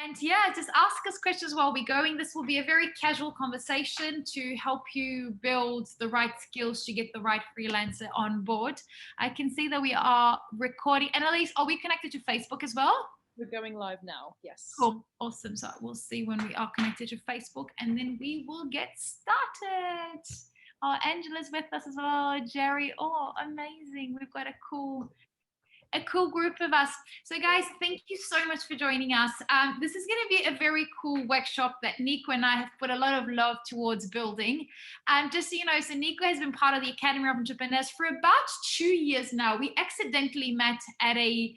And yeah, just ask us questions while we're going. This will be a very casual conversation to help you build the right skills to get the right freelancer on board. I can see that we are recording. Annalise, are we connected to Facebook as well? We're going live now, yes. Cool, awesome. So we'll see when we are connected to Facebook and then we will get started. Oh, Angela's with us as well. Jerry, oh, amazing. We've got a cool group of us. So guys, thank you so much for joining us. This is going to be a very cool workshop that Nico and I have put a lot of love towards building. Just so you know, so Nico has been part of the Academy of Entrepreneurs for about 2 years now. We accidentally met at a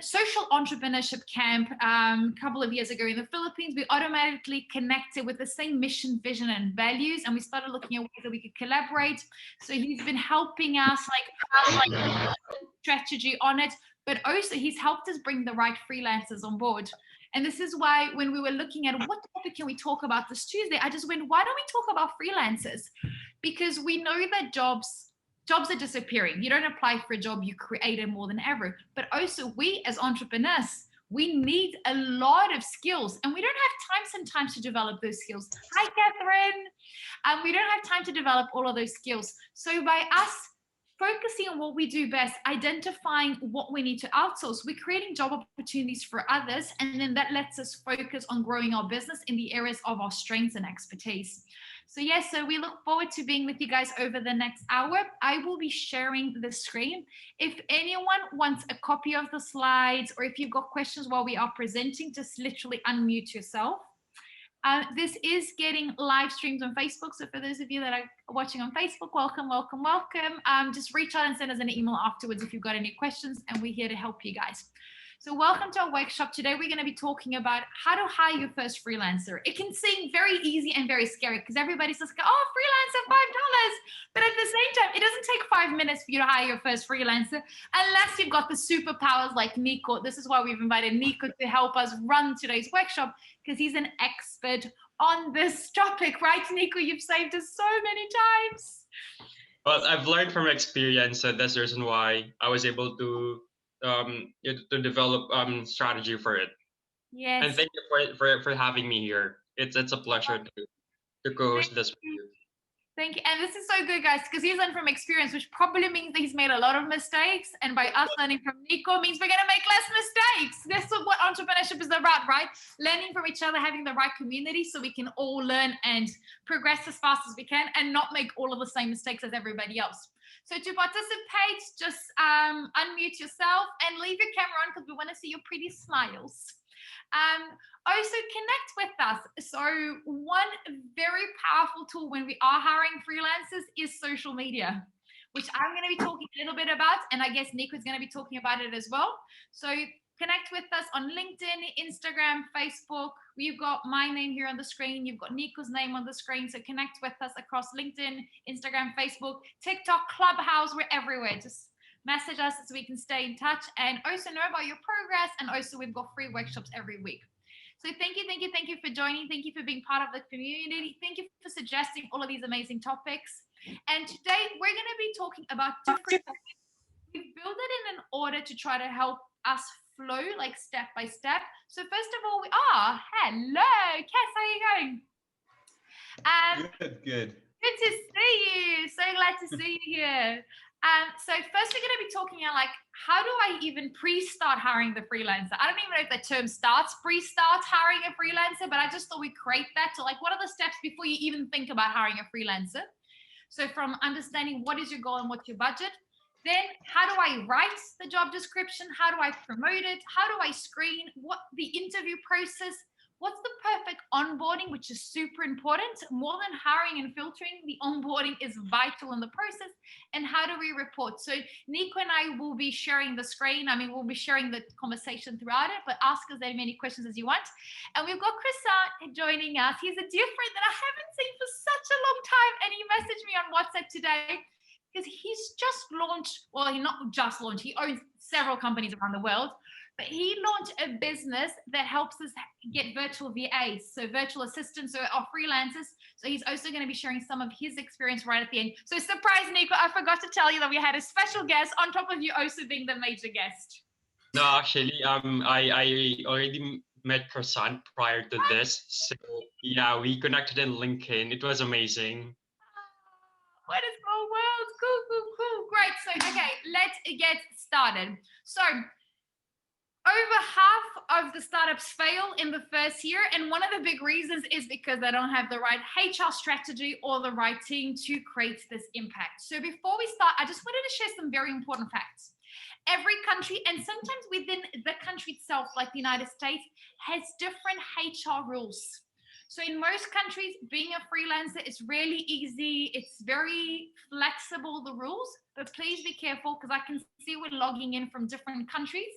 social entrepreneurship camp a couple of years ago in the Philippines. We automatically connected with the same mission, vision, and values, and we started looking at ways that we could collaborate. So he's been helping us like strategy on it, but also he's helped us bring the right freelancers on board. And this is why when we were looking at what topic can we talk about this Tuesday, I just went, why don't we talk about freelancers? Because we know that jobs are disappearing. You don't apply for a job, you create it more than ever. But also we as entrepreneurs, we need a lot of skills and we don't have time sometimes to develop those skills. Hi, Catherine. We don't have time to develop all of those skills. So by us focusing on what we do best, identifying what we need to outsource, we're creating job opportunities for others. And then that lets us focus on growing our business in the areas of our strengths and expertise. So yes, so we look forward to being with you guys over the next hour. I will be sharing the screen. If anyone wants a copy of the slides or if you've got questions while we are presenting, just literally unmute yourself. This is getting live streamed on Facebook. So for those of you that are watching on Facebook, welcome, welcome, welcome. Just reach out and send us an email afterwards if you've got any questions, and we're here to help you guys. So welcome to our workshop. Today we're going to be talking about how to hire your first freelancer. It can seem very easy and very scary because everybody says, oh, freelancer, $5. But at the same time, it doesn't take 5 minutes for you to hire your first freelancer unless you've got the superpowers like Nico. This is why we've invited Nico to help us run today's workshop, because he's an expert on this topic, right, Nico? You've saved us so many times. But I've learned from experience that that's the reason why I was able to develop strategy for it. Yes. And thank you for having me here. It's a pleasure to co-host this with you. Thank you. And this is so good, guys, because he's learned from experience, which probably means that he's made a lot of mistakes. And by us learning from Nico means we're going to make less mistakes. That's what entrepreneurship is about, right? Learning from each other, having the right community so we can all learn and progress as fast as we can and not make all of the same mistakes as everybody else. So to participate, just unmute yourself and leave your camera on because we want to see your pretty smiles. Also connect with us. So one very powerful tool when we are hiring freelancers is social media, which I'm going to be talking a little bit about, and I guess Nico is going to be talking about it as well. So connect with us on LinkedIn, Instagram, Facebook. We've got my name here on the screen. You've got Nico's name on the screen. So connect with us across LinkedIn, Instagram, Facebook, TikTok, Clubhouse. We're everywhere. Just message us so we can stay in touch and also know about your progress. And also we've got free workshops every week. So thank you for joining. Thank you for being part of the community. Thank you for suggesting all of these amazing topics. And today we're going to be talking about different topics. We've built it in an order to try to help us flow like step by step. So first of all, hello, Cass, how are you going? Good. Good to see you. So glad to see you here. So first we're going to be talking about like, how do I even pre-start hiring the freelancer? I don't even know if the term pre-start hiring a freelancer, but I just thought we'd create that. So like, what are the steps before you even think about hiring a freelancer? So from understanding what is your goal and what's your budget, then how do I write the job description? How do I promote it? How do I screen? What the interview process? What's the perfect onboarding, which is super important. More than hiring and filtering, the onboarding is vital in the process. And how do we report? So Nico and I will be sharing the screen. I mean, we'll be sharing the conversation throughout it, but ask us as many questions as you want. And we've got Chris joining us. He's a dear friend that I haven't seen for such a long time. And he messaged me on WhatsApp today because he's just launched, well, he not just launched, he owns several companies around the world. But he launched a business that helps us get virtual VAs, so virtual assistants, so our freelancers. So he's also going to be sharing some of his experience right at the end. So surprise, Nico, I forgot to tell you that we had a special guest on top of you also being the major guest. No, actually, I already met Croissant prior to this. So yeah, we connected in LinkedIn. It was amazing. What a small world. Cool, cool, cool. Great. So, okay, let's get started. So, over half of the startups fail in the first year. And one of the big reasons is because they don't have the right HR strategy or the right team to create this impact. So, before we start, I just wanted to share some very important facts. Every country, and sometimes within the country itself, like the United States, has different HR rules. So in most countries, being a freelancer is really easy. It's very flexible, the rules, but please be careful because I can see we're logging in from different countries.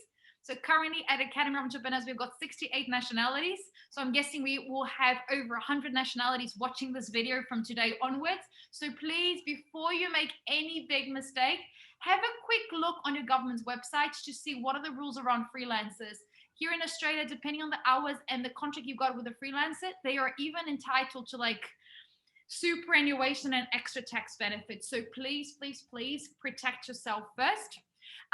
So currently at Academy of Entrepreneurs, we've got 68 nationalities. So I'm guessing we will have over 100 nationalities watching this video from today onwards. So please, before you make any big mistake, have a quick look on your government's websites to see what are the rules around freelancers. Here in Australia, depending on the hours and the contract you got with a freelancer, they are even entitled to like superannuation and extra tax benefits. So please, please, please protect yourself first.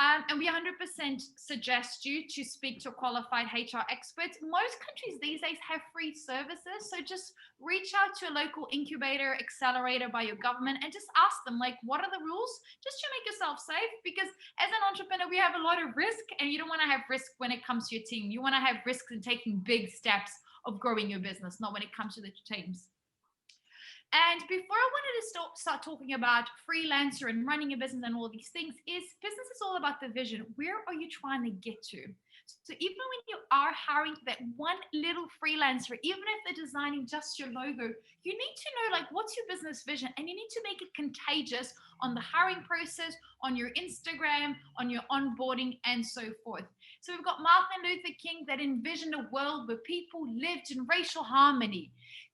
And we 100% suggest you to speak to a qualified HR expert. Most countries these days have free services. So just reach out to a local incubator, accelerator by your government and just ask them, like, what are the rules? Just to make yourself safe. Because as an entrepreneur, we have a lot of risk and you don't want to have risk when it comes to your team. You want to have risks in taking big steps of growing your business, not when it comes to the teams. And before I wanted to start talking about freelancer and running a business and all these things, is business is all about the vision. Where are you trying to get to? So even when you are hiring that one little freelancer, even if they're designing just your logo, you need to know like what's your business vision, and you need to make it contagious on the hiring process, on your Instagram, on your onboarding, and so forth. So we've got Martin Luther King that envisioned a world where people lived in racial harmony.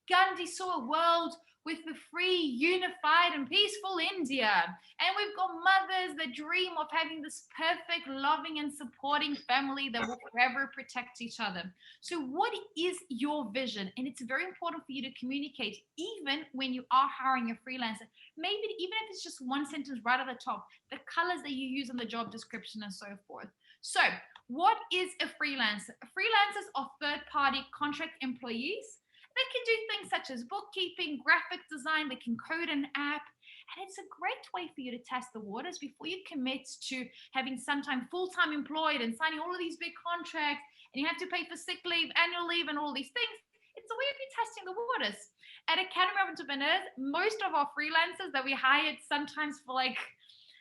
Gandhi saw a world with the free, unified, and peaceful India. And we've got mothers that dream of having this perfect, loving, and supporting family that will forever protect each other. So what is your vision? And it's very important for you to communicate, even when you are hiring a freelancer. Maybe even if it's just one sentence right at the top, the colors that you use in the job description and so forth. So what is a freelancer? Freelancers are third-party contract employees. They can do things such as bookkeeping, graphic design, they can code an app. And it's a great way for you to test the waters before you commit to having sometime full-time employed and signing all of these big contracts, and you have to pay for sick leave, annual leave, and all these things. It's a way of you testing the waters. At Academy of Entrepreneurs, most of our freelancers that we hired sometimes for like,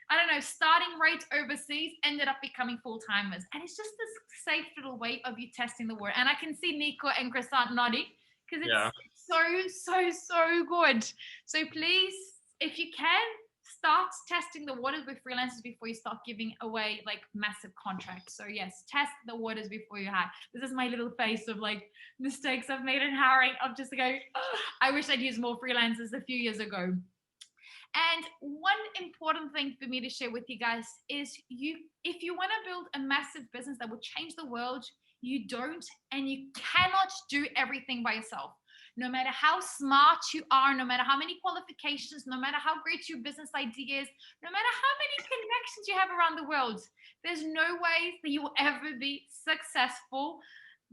I don't know, starting rates overseas ended up becoming full-timers. And it's just this safe little way of you testing the water. And I can see Nico and Croissant nodding, because it's so good. So please, if you can, start testing the waters with freelancers before you start giving away like massive contracts. So yes, test the waters before you hire. This is my little face of like mistakes I've made in hiring. I'm just going, oh, I wish I'd used more freelancers a few years ago. And one important thing for me to share with you guys is if you want to build a massive business that will change the world, you don't and you cannot do everything by yourself. No matter how smart you are, no matter how many qualifications, no matter how great your business idea is, no matter how many connections you have around the world, there's no way that you will ever be successful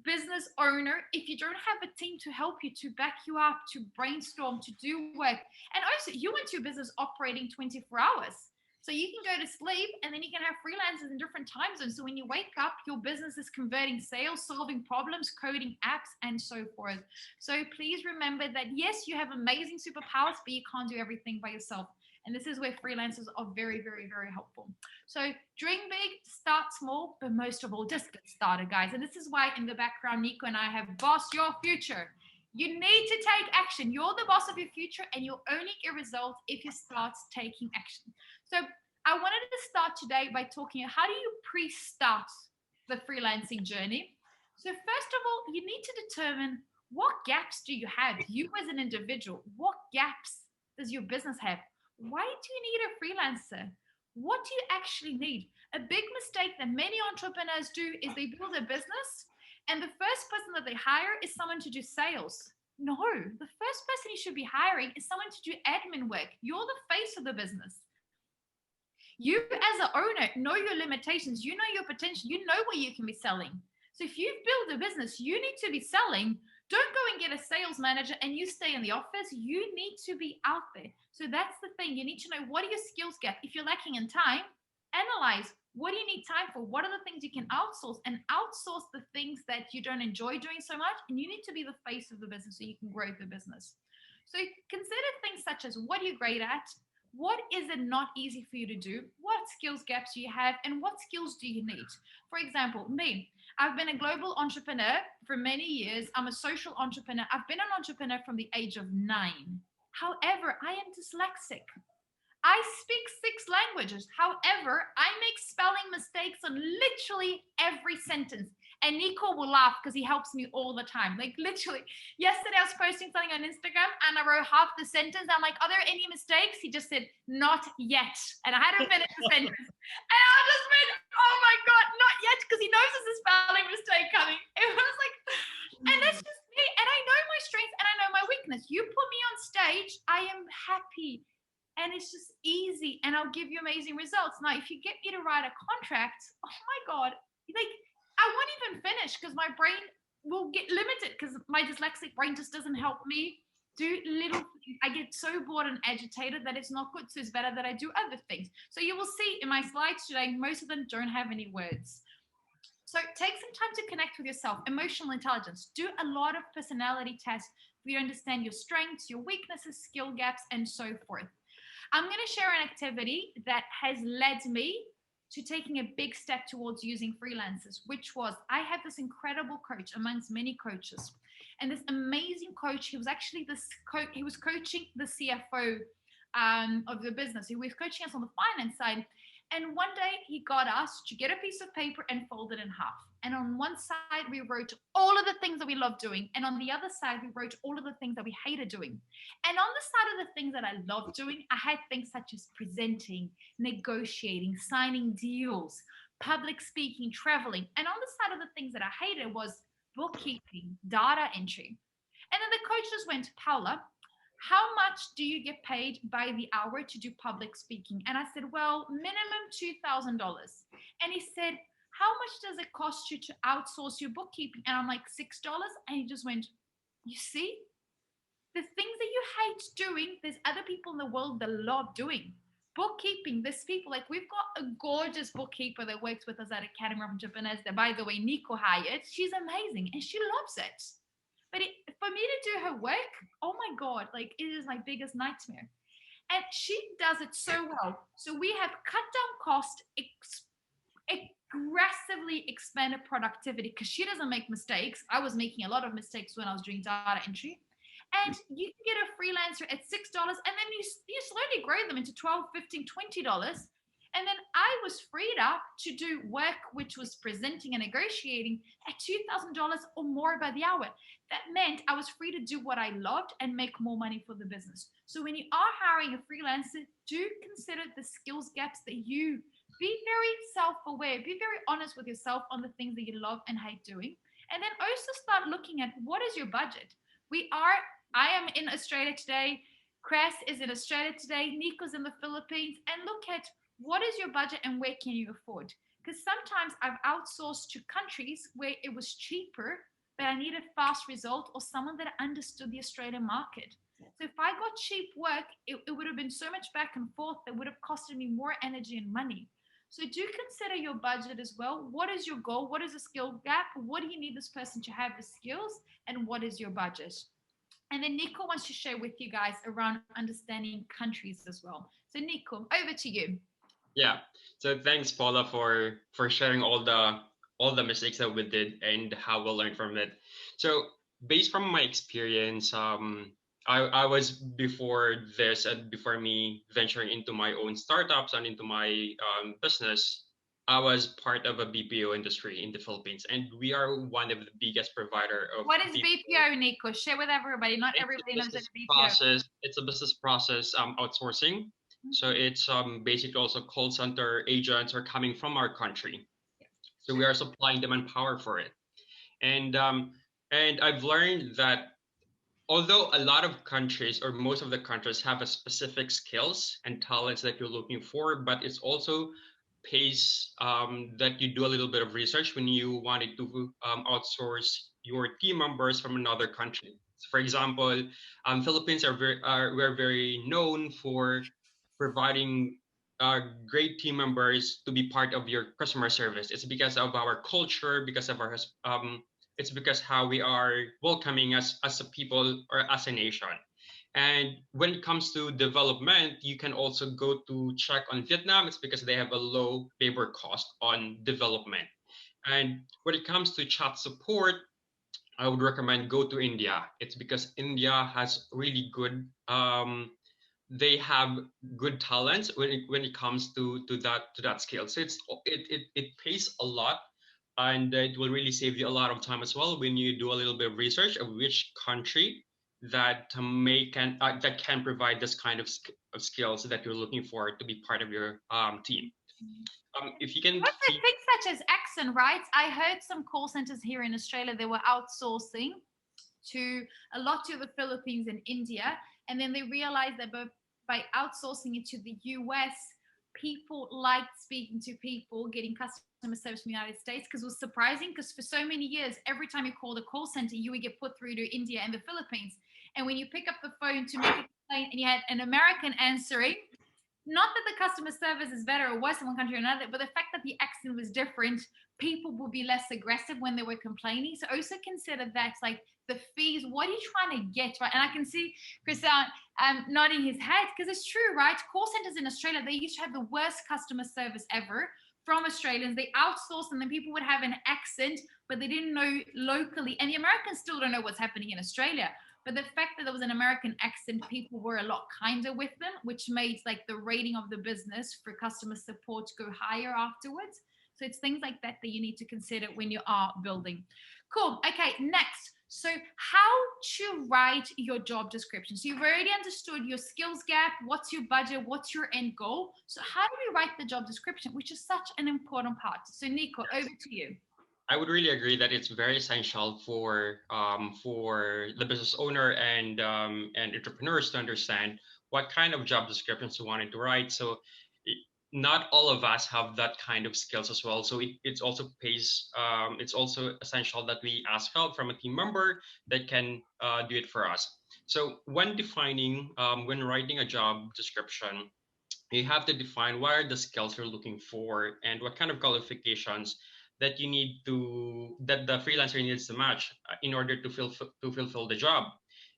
business owner if you don't have a team to help you, to back you up, to brainstorm, to do work. And also, you want your business operating 24 hours. So you can go to sleep and then you can have freelancers in different time zones. So when you wake up, your business is converting sales, solving problems, coding apps, and so forth. So please remember that, yes, you have amazing superpowers, but you can't do everything by yourself. And this is where freelancers are very, very, very helpful. So dream big, start small, but most of all, just get started, guys. And this is why in the background, Nico and I have Boss Your Future. You need to take action. You're the boss of your future, and you'll only get results if you start taking action. So I wanted to start today by talking about how do you pre-start the freelancing journey. So first of all, you need to determine what gaps do you have, you as an individual. What gaps does your business have? Why do you need a freelancer? What do you actually need? A big mistake that many entrepreneurs do is they build a business and the first person that they hire is someone to do sales. No, the first person you should be hiring is someone to do admin work. You're the face of the business. You as an owner know your limitations, you know your potential, you know where you can be selling. So if you've built a business, you need to be selling. Don't go and get a sales manager and you stay in the office. You need to be out there. So that's the thing. You need to know, what are your skills gap? If you're lacking in time, analyze, what do you need time for? What are the things you can outsource? And outsource the things that you don't enjoy doing so much. And you need to be the face of the business so you can grow the business. So consider things such as, what are you great at? What is it not easy for you to do? What skills gaps do you have? And what skills do you need? For example, me, I've been a global entrepreneur for many years. I'm a social entrepreneur. I've been an entrepreneur from the age of 9. However, I am dyslexic. I speak 6 languages. However, I make spelling mistakes on literally every sentence. And Nico will laugh because he helps me all the time. Like literally, yesterday I was posting something on Instagram and I wrote half the sentence. I'm like, are there any mistakes? He just said, not yet. And I hadn't finished the sentence. And I just went, oh my God, not yet, because he knows there's a spelling mistake coming. It was like, and that's just me. And I know my strengths and I know my weakness. You put me on stage, I am happy. And it's just easy. And I'll give you amazing results. Now, if you get me to write a contract, oh my God, like, I won't even finish because my brain will get limited because my dyslexic brain just doesn't help me do little things. I get so bored and agitated that it's not good. So it's better that I do other things. So you will see in my slides today, most of them don't have any words. So take some time to connect with yourself. Emotional intelligence. Do a lot of personality tests for you to understand your strengths, your weaknesses, skill gaps, and so forth. I'm going to share an activity that has led me to taking a big step towards using freelancers, which was, I had this incredible coach amongst many coaches. And this amazing coach, he was actually he was coaching the CFO of the business. He was coaching us on the finance side. And one day he got us to get a piece of paper and fold it in half. And on one side, we wrote all of the things that we love doing. And on the other side, we wrote all of the things that we hated doing. And on the side of the things that I loved doing, I had things such as presenting, negotiating, signing deals, public speaking, traveling. And on the side of the things that I hated was bookkeeping, data entry. And then the coach just went, Paula, how much do you get paid by the hour to do public speaking? And I said, well, minimum $2,000. And he said, how much does it cost you to outsource your bookkeeping? And I'm like, $6. And he just went, you see, the things that you hate doing, there's other people in the world that love doing. Bookkeeping, there's people, like we've got a gorgeous bookkeeper that works with us at Academy of Entrepreneurs that, by the way, Nico hired. She's amazing and she loves it. But for me to do her work, oh my God, like it is my biggest nightmare. And she does it so well. So we have cut down cost, aggressively expanded productivity because she doesn't make mistakes. I was making a lot of mistakes when I was doing data entry. And you can get a freelancer at $6 and then you slowly grow them into $12, $15, $20. And then I was freed up to do work which was presenting and negotiating at $2,000 or more by the hour. That meant I was free to do what I loved and make more money for the business. So when you are hiring a freelancer, do consider the skills gaps that you be very self-aware, be very honest with yourself on the things that you love and hate doing. And then also start looking at, what is your budget? I am in Australia today. Chris is in Australia today. Nico's in the Philippines. And look at, what is your budget and where can you afford? Because sometimes I've outsourced to countries where it was cheaper, but I needed fast result or someone that understood the Australian market. So if I got cheap work, it would have been so much back and forth that would have costed me more energy and money. So do consider your budget as well. What is your goal? What is the skill gap? What do you need this person to have the skills? And what is your budget? And then Nico wants to share with you guys around understanding countries as well. So Nico, over to you. Yeah. So thanks, Paula, for sharing all the mistakes that we did and how we'll learn from it. So based from my experience, I was before this and before me venturing into my own startups and into my business, I was part of a BPO industry in the Philippines, and we are one of the biggest provider of. What is BPO, Nico? Share with everybody. Not everybody knows what BPO. It's a business process outsourcing. So it's basically also call center agents are coming from our country. So we are supplying the manpower for it. And I've learned that although a lot of countries or most of the countries have a specific skills and talents that you're looking for, but it's also pays that you do a little bit of research when you wanted to outsource your team members from another country. So for example, Philippines we're very known for providing great team members to be part of your customer service. It's because of our culture, because of our it's because how we are welcoming as a people or as a nation. And when it comes to development, you can also go to check on Vietnam. It's because they have a low labor cost on development. And when it comes to chat support, I would recommend go to India. It's because India has really good they have good talents when it comes to that skill. So it pays a lot, and it will really save you a lot of time as well when you do a little bit of research of which country that can provide this kind of skills that you're looking for to be part of your team. If you can But the keep, things such as accent, right? I heard some call centers here in Australia, they were outsourcing to a lot to the Philippines and India. And then they realized that by outsourcing it to the US, people liked speaking to people, getting customer service from the United States, because it was surprising. Because for so many years, every time you called a call center, you would get put through to India and the Philippines. And when you pick up the phone to make a complaint and you had an American answering, not that the customer service is better or worse in one country or another, but the fact that the accent was different, people would be less aggressive when they were complaining. So also consider that, like the fees, what are you trying to get, right? And I can see Chris nodding his head because it's true, right? Call centers in Australia, they used to have the worst customer service ever from Australians. They outsourced and then people would have an accent, but they didn't know locally. And the Americans still don't know what's happening in Australia. But the fact that there was an American accent, people were a lot kinder with them, which made like the rating of the business for customer support go higher afterwards. So it's things like that that you need to consider when you are building. Cool. Okay, next. So how to write your job description. So you've already understood your skills gap, what's your budget, what's your end goal. So how do we write the job description, which is such an important part. So Nico, over to you. I would really agree that it's very essential for the business owner and entrepreneurs to understand what kind of job descriptions you wanted to write. So not all of us have that kind of skills as well. So it's also it's also essential that we ask help from a team member that can do it for us. So when writing a job description, you have to define what are the skills you're looking for and what kind of qualifications that the freelancer needs to match in order to fulfill the job.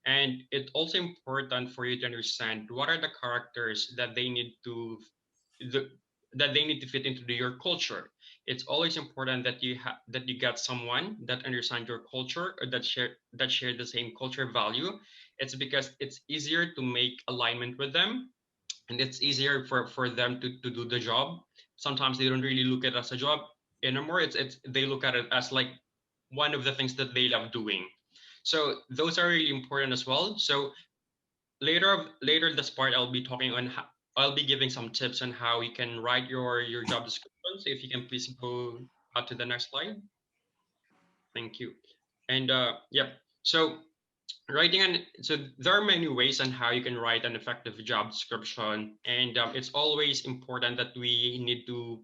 And it's also important for you to understand what are the characters the, that they need to fit into your culture. It's always important that that you get someone that understands your culture or that share the same culture value. It's because it's easier to make alignment with them, and it's easier for them to do the job. Sometimes they don't really look at it as a job anymore. It's they look at it as like one of the things that they love doing. So those are really important as well. So later this part I'll be giving some tips on how you can write your job description. So if you can please go out to the next slide. Thank you. And yep. So there are many ways on how you can write an effective job description, and it's always important that we need to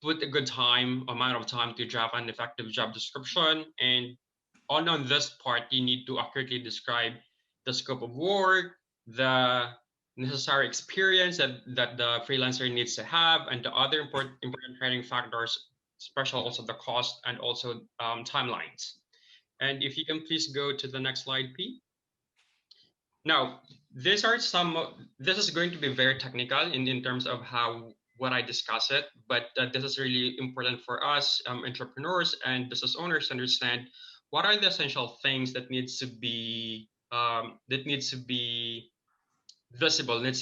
put a good amount of time to draft an effective job description. And on this part, you need to accurately describe the scope of work, the necessary experience that the freelancer needs to have, and the other important training factors, especially also the cost and also timelines. And if you can please go to the next slide, P. Now, this is going to be very technical in terms of how what I discuss it, but this is really important for us entrepreneurs and business owners to understand what are the essential things that needs to be visible, needs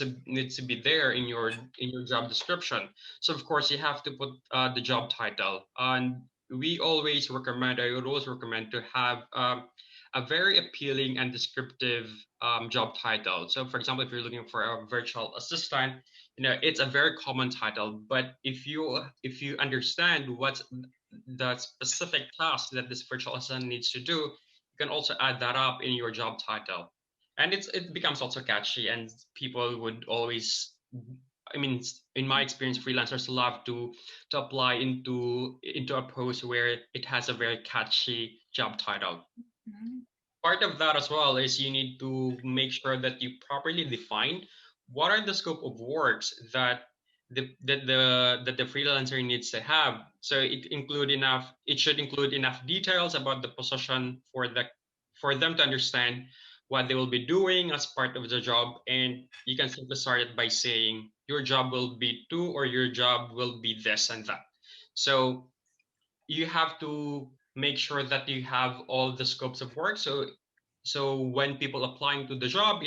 to be there in your job description. So of course you have to put the job title, and I would always recommend to have a very appealing and descriptive job title. So for example, if you're looking for a virtual assistant, it's a very common title, but if you understand what's the specific task that this virtual assistant needs to do, you can also add that up in your job title, and it becomes also catchy, and people would always I mean, in my experience, freelancers love to apply into a post where it has a very catchy job title. Mhm. Part of that as well is you need to make sure that you properly define what are the scope of works that the freelancer needs to have. So it should include enough details about the position for them to understand what they will be doing as part of the job. And you can simply start it by saying your job will be to, or your job will be this and that. So you have to make sure that you have all the scopes of work. So when people applying to the job,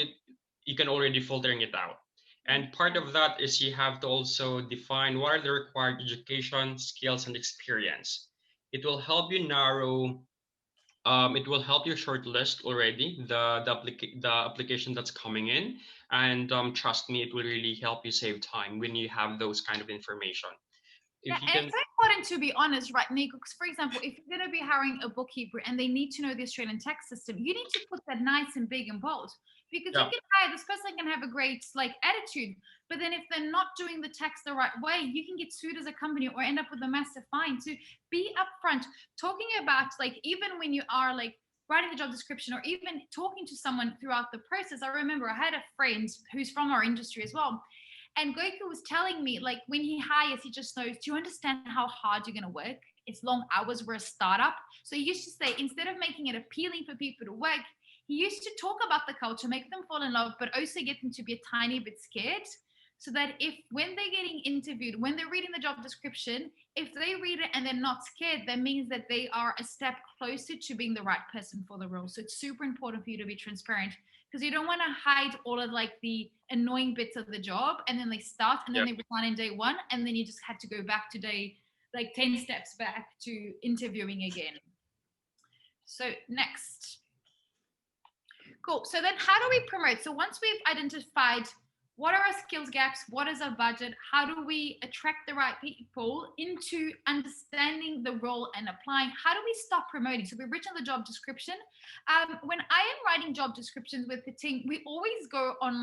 you can already filtering it out. And part of that is you have to also define what are the required education, skills, and experience. It will help you narrow. It will help you shortlist already the application that's coming in, and trust me, it will really help you save time when you have those kind of information. Yeah, If you and can, it's so important to be honest, right, Nico? Because, for example, if you're going to be hiring a bookkeeper and they need to know the Australian tax system, you need to put that nice and big and bold. Because you yeah, can hire this person can have a great attitude, but then if they're not doing the tax the right way, you can get sued as a company or end up with a massive fine. So be upfront, talking about even when you are writing the job description or even talking to someone throughout the process. I remember I had a friend who's from our industry as well. And Goku was telling me, when he hires, he just knows, do you understand how hard you're going to work? It's long hours. We're a startup. So he used to say, instead of making it appealing for people to work, he used to talk about the culture, make them fall in love, but also get them to be a tiny bit scared. So that when they're getting interviewed, when they're reading the job description, if they read it and they're not scared, that means that they are a step closer to being the right person for the role. So it's super important for you to be transparent, because you don't want to hide all of the annoying bits of the job, and then they start and then yeah. they resign in day one, and then you just had to go back to day 10 steps back to interviewing again. So next. Cool. So then how do we promote? So once we've identified what are our skills gaps, what is our budget, how do we attract the right people into understanding the role and applying, how do we start promoting? So we've written the job description. When I am writing job descriptions with the team, we always go on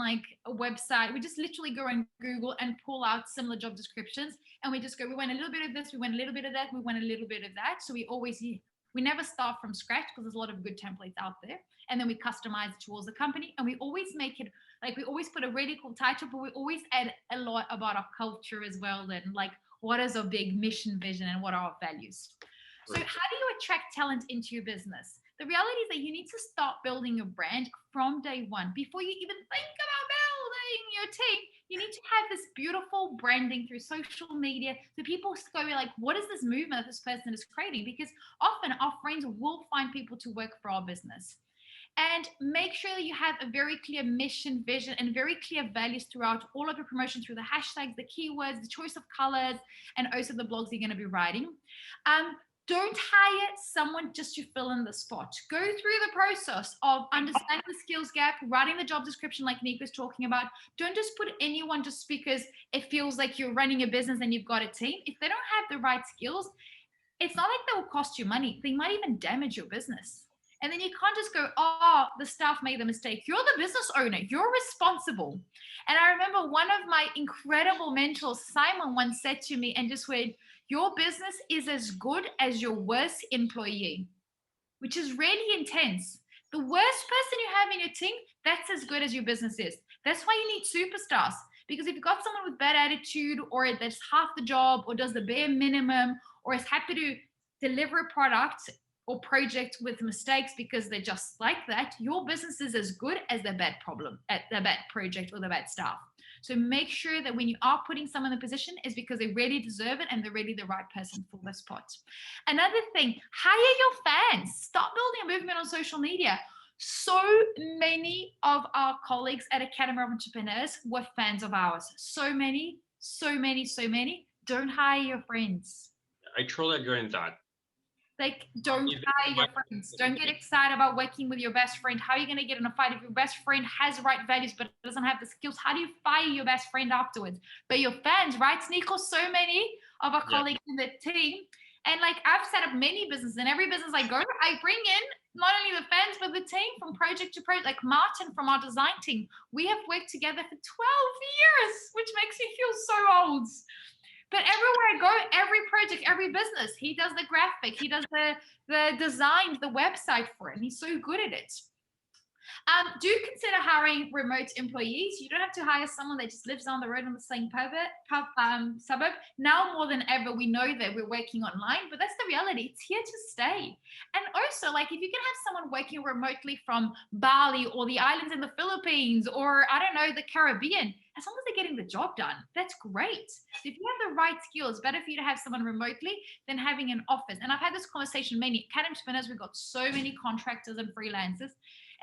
a website. We just literally go on Google and pull out similar job descriptions, and we just go, we want a little bit of this, we want a little bit of that, we want a little bit of that. So we never start from scratch, because there's a lot of good templates out there. And then we customize it towards the company. And we always make it, we always put a really cool title, but we always add a lot about our culture as well. And what is our big mission, vision, and what are our values? So Right. how do you attract talent into your business? The reality is that you need to start building a brand from day one. Before you even think about building your team, you need to have this beautiful branding through social media, so people go what is this movement that this person is creating? Because often our friends will find people to work for our business. And make sure that you have a very clear mission, vision, and very clear values throughout all of your promotion, through the hashtags, the keywords, the choice of colors, and also the blogs you're going to be writing. Don't hire someone just to fill in the spot. Go through the process of understanding the skills gap, writing the job description like Nico's talking about. Don't just put anyone just because it feels like you're running a business and you've got a team. If they don't have the right skills, it's not like they will cost you money. They might even damage your business. And then you can't just go, oh, the staff made the mistake. You're the business owner. You're responsible. And I remember one of my incredible mentors, Simon, once said to me and just went, your business is as good as your worst employee, which is really intense. The worst person you have in your team, that's as good as your business is. That's why you need superstars. Because if you've got someone with bad attitude, or that's half the job, or does the bare minimum, or is happy to deliver a product or project with mistakes because they're just like that, your business is as good as the bad project or the bad staff. So make sure that when you are putting someone in a position, is because they really deserve it and they're really the right person for the spot. Another thing, hire your fans. Start building a movement on social media. So many of our colleagues at Academy of Entrepreneurs were fans of ours. So many. Don't hire your friends. I truly agree on that. Don't hire your friends. Don't get excited about working with your best friend. How are you going to get in a fight if your best friend has the right values but doesn't have the skills? How do you fire your best friend afterwards? But your fans, right, Nico? So many of our colleagues in the team, And like I've set up many businesses, and every business I go, I bring in not only the fans, but the team from project to project. Like Martin from our design team, we have worked together for 12 years, which makes me feel so old. But everywhere I go, every project, every business, he does the graphic, he does the design, the website for it, and he's so good at it. Do consider hiring remote employees. You don't have to hire someone that just lives on the road on the same suburb. Now more than ever, we know that we're working online, but that's the reality. It's here to stay. And also, like, if you can have someone working remotely from Bali or the islands in the Philippines or, I don't know, the Caribbean, as long as they're getting the job done, that's great. So if you have the right skills, better for you to have someone remotely than having an office. And I've had this conversation many. Academy Spinners, we've got so many contractors and freelancers.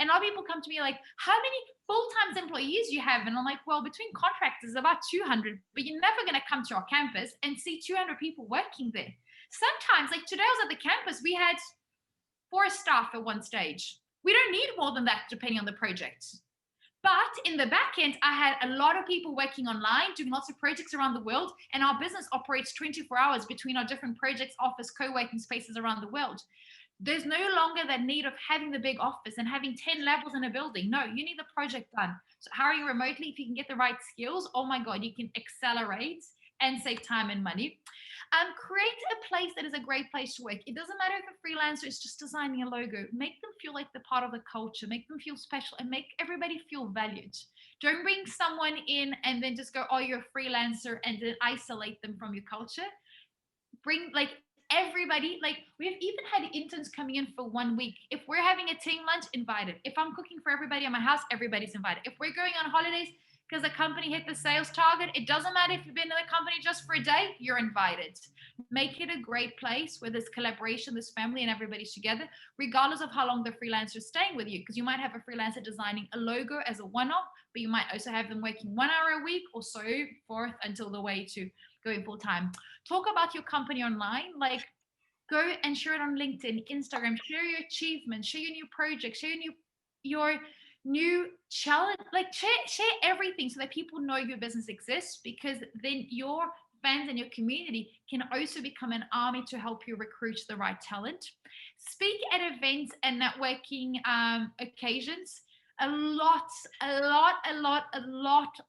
And a lot of people come to me like, how many full-time employees you have? And I'm like, well, between contractors, about 200, but you're never going to come to our campus and see 200 people working there. Sometimes, like today I was at the campus, we had 4 staff at one stage. We don't need more than that depending on the project. But in the back end, I had a lot of people working online, doing lots of projects around the world, and our business operates 24 hours between our different projects, office, co-working spaces around the world. There's no longer that need of having the big office and having 10 levels in a building. No, you need the project done. So hiring remotely, if you can get the right skills, oh my God, you can accelerate and save time and money. Create a place that is a great place to work. It doesn't matter if a freelancer is just designing a logo. Make them feel like they're part of the culture. Make them feel special and make everybody feel valued. Don't bring someone in and then just go, oh, you're a freelancer, and then isolate them from your culture. Bring like everybody. Like we've even had interns coming in for 1 week. If we're having a team lunch, invited. If I'm cooking for everybody at my house, everybody's invited. If we're going on holidays because the company hit the sales target, it doesn't matter if you've been in the company just for a day, you're invited. Make it a great place where there's collaboration, there's family, and everybody's together, regardless of how long the freelancer is staying with you. Because you might have a freelancer designing a logo as a one-off, but you might also have them working 1 hour a week or so forth until the way to going full time. Talk about your company online, like go and share it on LinkedIn, Instagram, share your achievements, share your new projects, share your new challenge, like share everything so that people know your business exists, because then your fans and your community can also become an army to help you recruit the right talent. Speak at events and networking occasions. A lot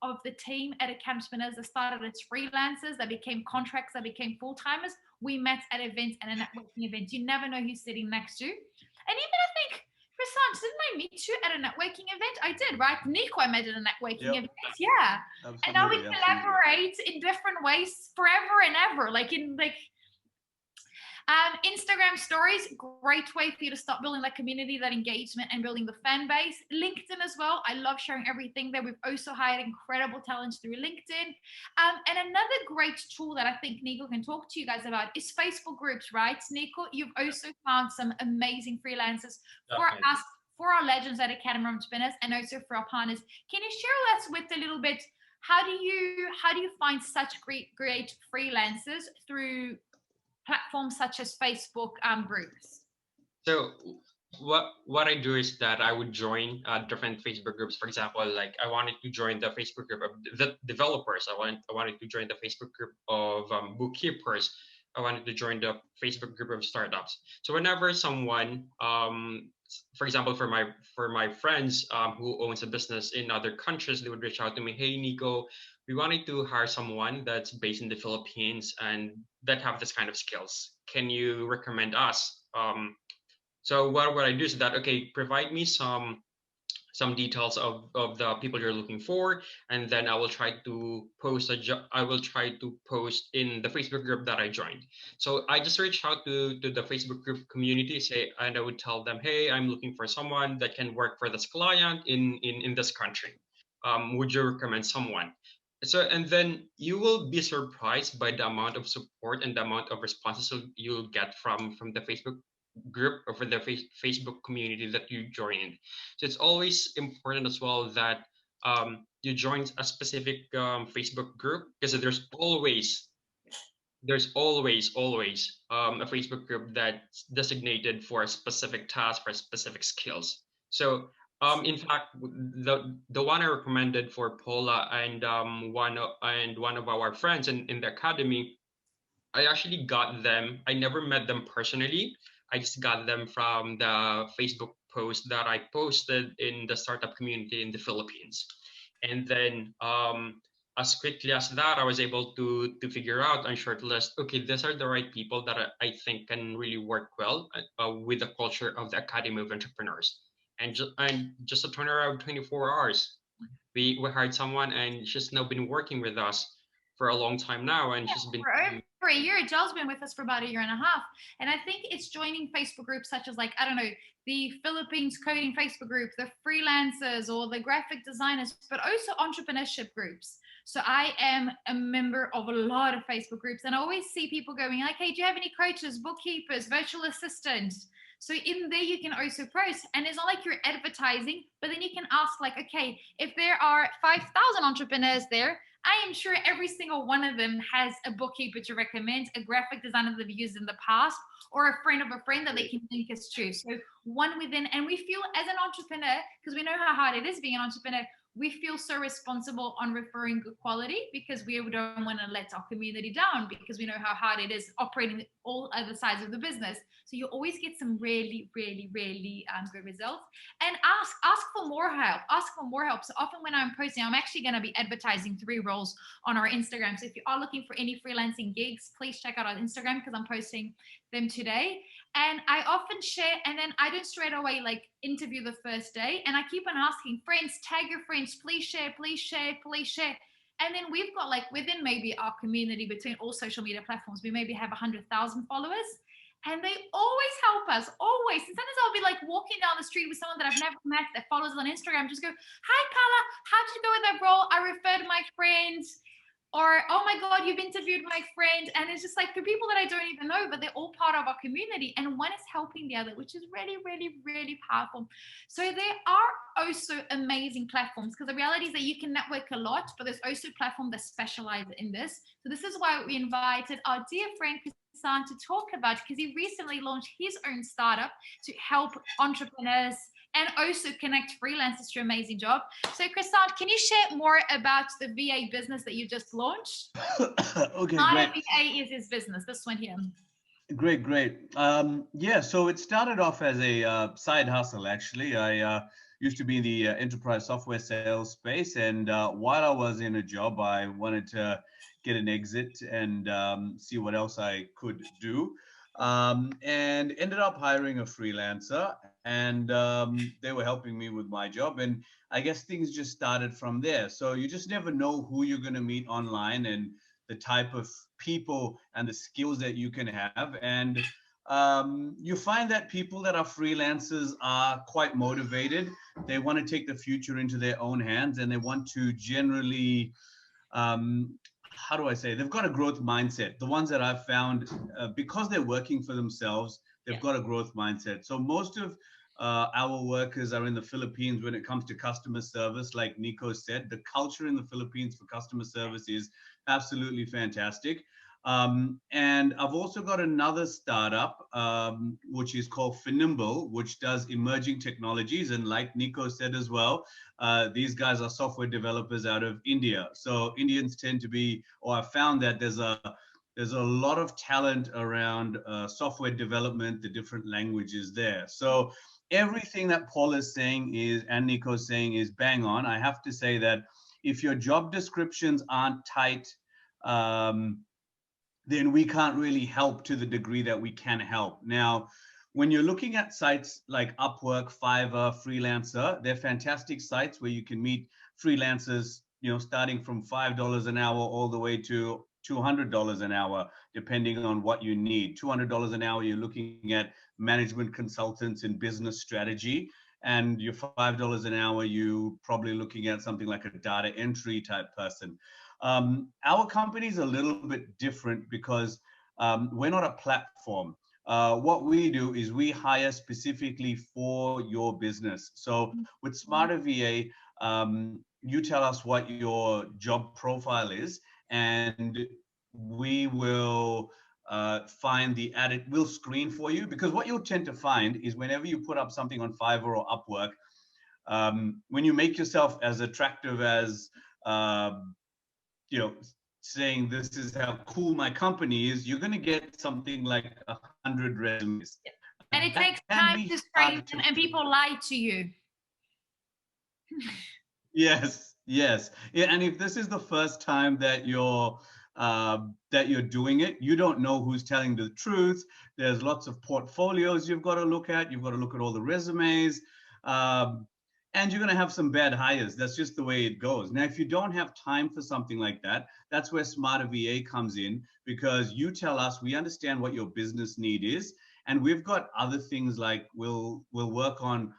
of the team at Academy Spinners that started as freelancers, that became contracts, that became full-timers. We met at events and a networking event. You never know who's sitting next to you. And even I think, Chrisant, didn't I meet you at a networking event? I did, right? Nico, I met at a networking event. Yeah. Absolutely, and now we collaborate in different ways forever and ever. Like in Instagram stories, great way for you to start building that community, that engagement, and building the fan base. LinkedIn as well. I love sharing everything there. We've also hired incredible talents through LinkedIn. And another great tool that I think Nico can talk to you guys about is Facebook groups, right? Nico, you've also found some amazing freelancers for us, for our legends at Academy Spinners, and also for our partners. Can you share us with a little bit, how do you find such great freelancers through platforms such as Facebook groups? So what I do is that I would join different Facebook groups. For example, like I wanted to join the Facebook group of the developers. I wanted to join the Facebook group of bookkeepers. I wanted to join the Facebook group of startups. So whenever someone, for example, for my friends who owns a business in other countries, they would reach out to me. Hey, Nico, we wanted to hire someone that's based in the Philippines and that have this kind of skills. Can you recommend us? So what I do is that, okay, provide me some details of the people you're looking for, and then I will try to post I will try to post in the Facebook group that I joined. So I just reached out to the Facebook group community, and I would tell them, hey, I'm looking for someone that can work for this client in this country. Would you recommend someone? So, and then you will be surprised by the amount of support and the amount of responses you'll get from the Facebook group or for the Facebook community that you joined. So it's always important as well that you join a specific Facebook group, because there's always a Facebook group that's designated for a specific task, for specific skills. So in fact, the one I recommended for Paula and one of our friends in the academy, I actually got them. I never met them personally. I just got them from the Facebook post that I posted in the startup community in the Philippines. And then as quickly as that, I was able to figure out on shortlist, okay, these are the right people that I think can really work well with the culture of the Academy of Entrepreneurs. And just a turnaround 24 hours. We hired someone and she's now been working with us for a long time now, and she's been For over a year. Jill's been with us for about a year and a half. And I think it's joining Facebook groups such as, like, I don't know, the Philippines coding Facebook group, the freelancers or the graphic designers, but also entrepreneurship groups. So I am a member of a lot of Facebook groups, and I always see people going like, hey, do you have any coaches, bookkeepers, virtual assistants? So in there you can also post, and it's not like you're advertising, but then you can ask like, okay, if there are 5,000 entrepreneurs there, I am sure every single one of them has a bookkeeper to recommend, a graphic designer that they've used in the past, or a friend of a friend that they can link us to. So one within, and we feel as an entrepreneur, because we know how hard it is being an entrepreneur, we feel so responsible on referring good quality, because we don't want to let our community down, because we know how hard it is operating all other sides of the business. So you always get some really, really, really good results. And ask for more help. Ask for more help. So often when I'm posting, I'm actually going to be advertising 3 roles on our Instagram. So if you are looking for any freelancing gigs, please check out our Instagram, because I'm posting them today. And I often share, and then I don't straight away like interview the first day. And I keep on asking friends, tag your friends, please share, please share, please share. And then we've got, like, within maybe our community, between all social media platforms, we maybe have 100,000 followers. And they always help us, always. And sometimes I'll be like walking down the street with someone that I've never met that follows us on Instagram, just go, hi, Paula, how did you go with that role? I referred my friend. Or, oh my God, you've interviewed my friend. And it's just like, for people that I don't even know, but they're all part of our community. And one is helping the other, which is really, really, really powerful. So there are also amazing platforms, because the reality is that you can network a lot, but there's also platforms that specialize in this. So this is why we invited our dear friend Chrisan to talk about, because he recently launched his own startup to help entrepreneurs and also connect freelancers to an amazing job. So Chrisan, can you share more about the VA business that you just launched? Okay, Not great. a VA is his business, this one here. Great. Yeah, so it started off as a side hustle, actually. I used to be in the enterprise software sales space. And while I was in a job, I wanted to get an exit and see what else I could do. And ended up hiring a freelancer, and they were helping me with my job. And I guess things just started from there. So you just never know who you're going to meet online, and the type of people and the skills that you can have. And you find that people that are freelancers are quite motivated. They want to take the future into their own hands, and they want to generally, how do I say, they've got a growth mindset. The ones that I've found, because they're working for themselves, they've got a growth mindset. So most of our workers are in the Philippines when it comes to customer service. Like Nico said, the culture in the Philippines for customer service is absolutely fantastic. And I've also got another startup, which is called Finimble, which does emerging technologies. And like Nico said as well, these guys are software developers out of India. So Indians tend to be, or I found that there's a lot of talent around software development, the different languages there. So everything that Paul is saying is, and Nico is saying, is bang on. I have to say that if your job descriptions aren't tight, then we can't really help to the degree that we can help. Now, when you're looking at sites like Upwork, Fiverr, Freelancer, they're fantastic sites where you can meet freelancers, starting from $5 an hour all the way to $200 an hour, depending on what you need. $200 an hour, you're looking at management consultants in business strategy. And your $5 an hour, you probably looking at something like a data entry type person. Our company is a little bit different because we're not a platform. What we do is we hire specifically for your business. So with Smarter VA, you tell us what your job profile is, and we will find the added, we'll screen for you, because what you'll tend to find is whenever you put up something on Fiverr or Upwork, when you make yourself as attractive as, saying this is how cool my company is, you're going to get something like 100 resumes. And it That takes can time be to hard strengthen, and people lie to you. Yes, yes. Yeah, and if this is the first time that you're doing it, you don't know who's telling the truth. There's lots of portfolios you've got to look at. You've got to look at all the resumes, um, and you're going to have some bad hires. That's just the way it goes. Now, if you don't have time for something like that, that's where Smarter VA comes in, because you tell us, we understand what your business need is, and we've got other things like we'll work on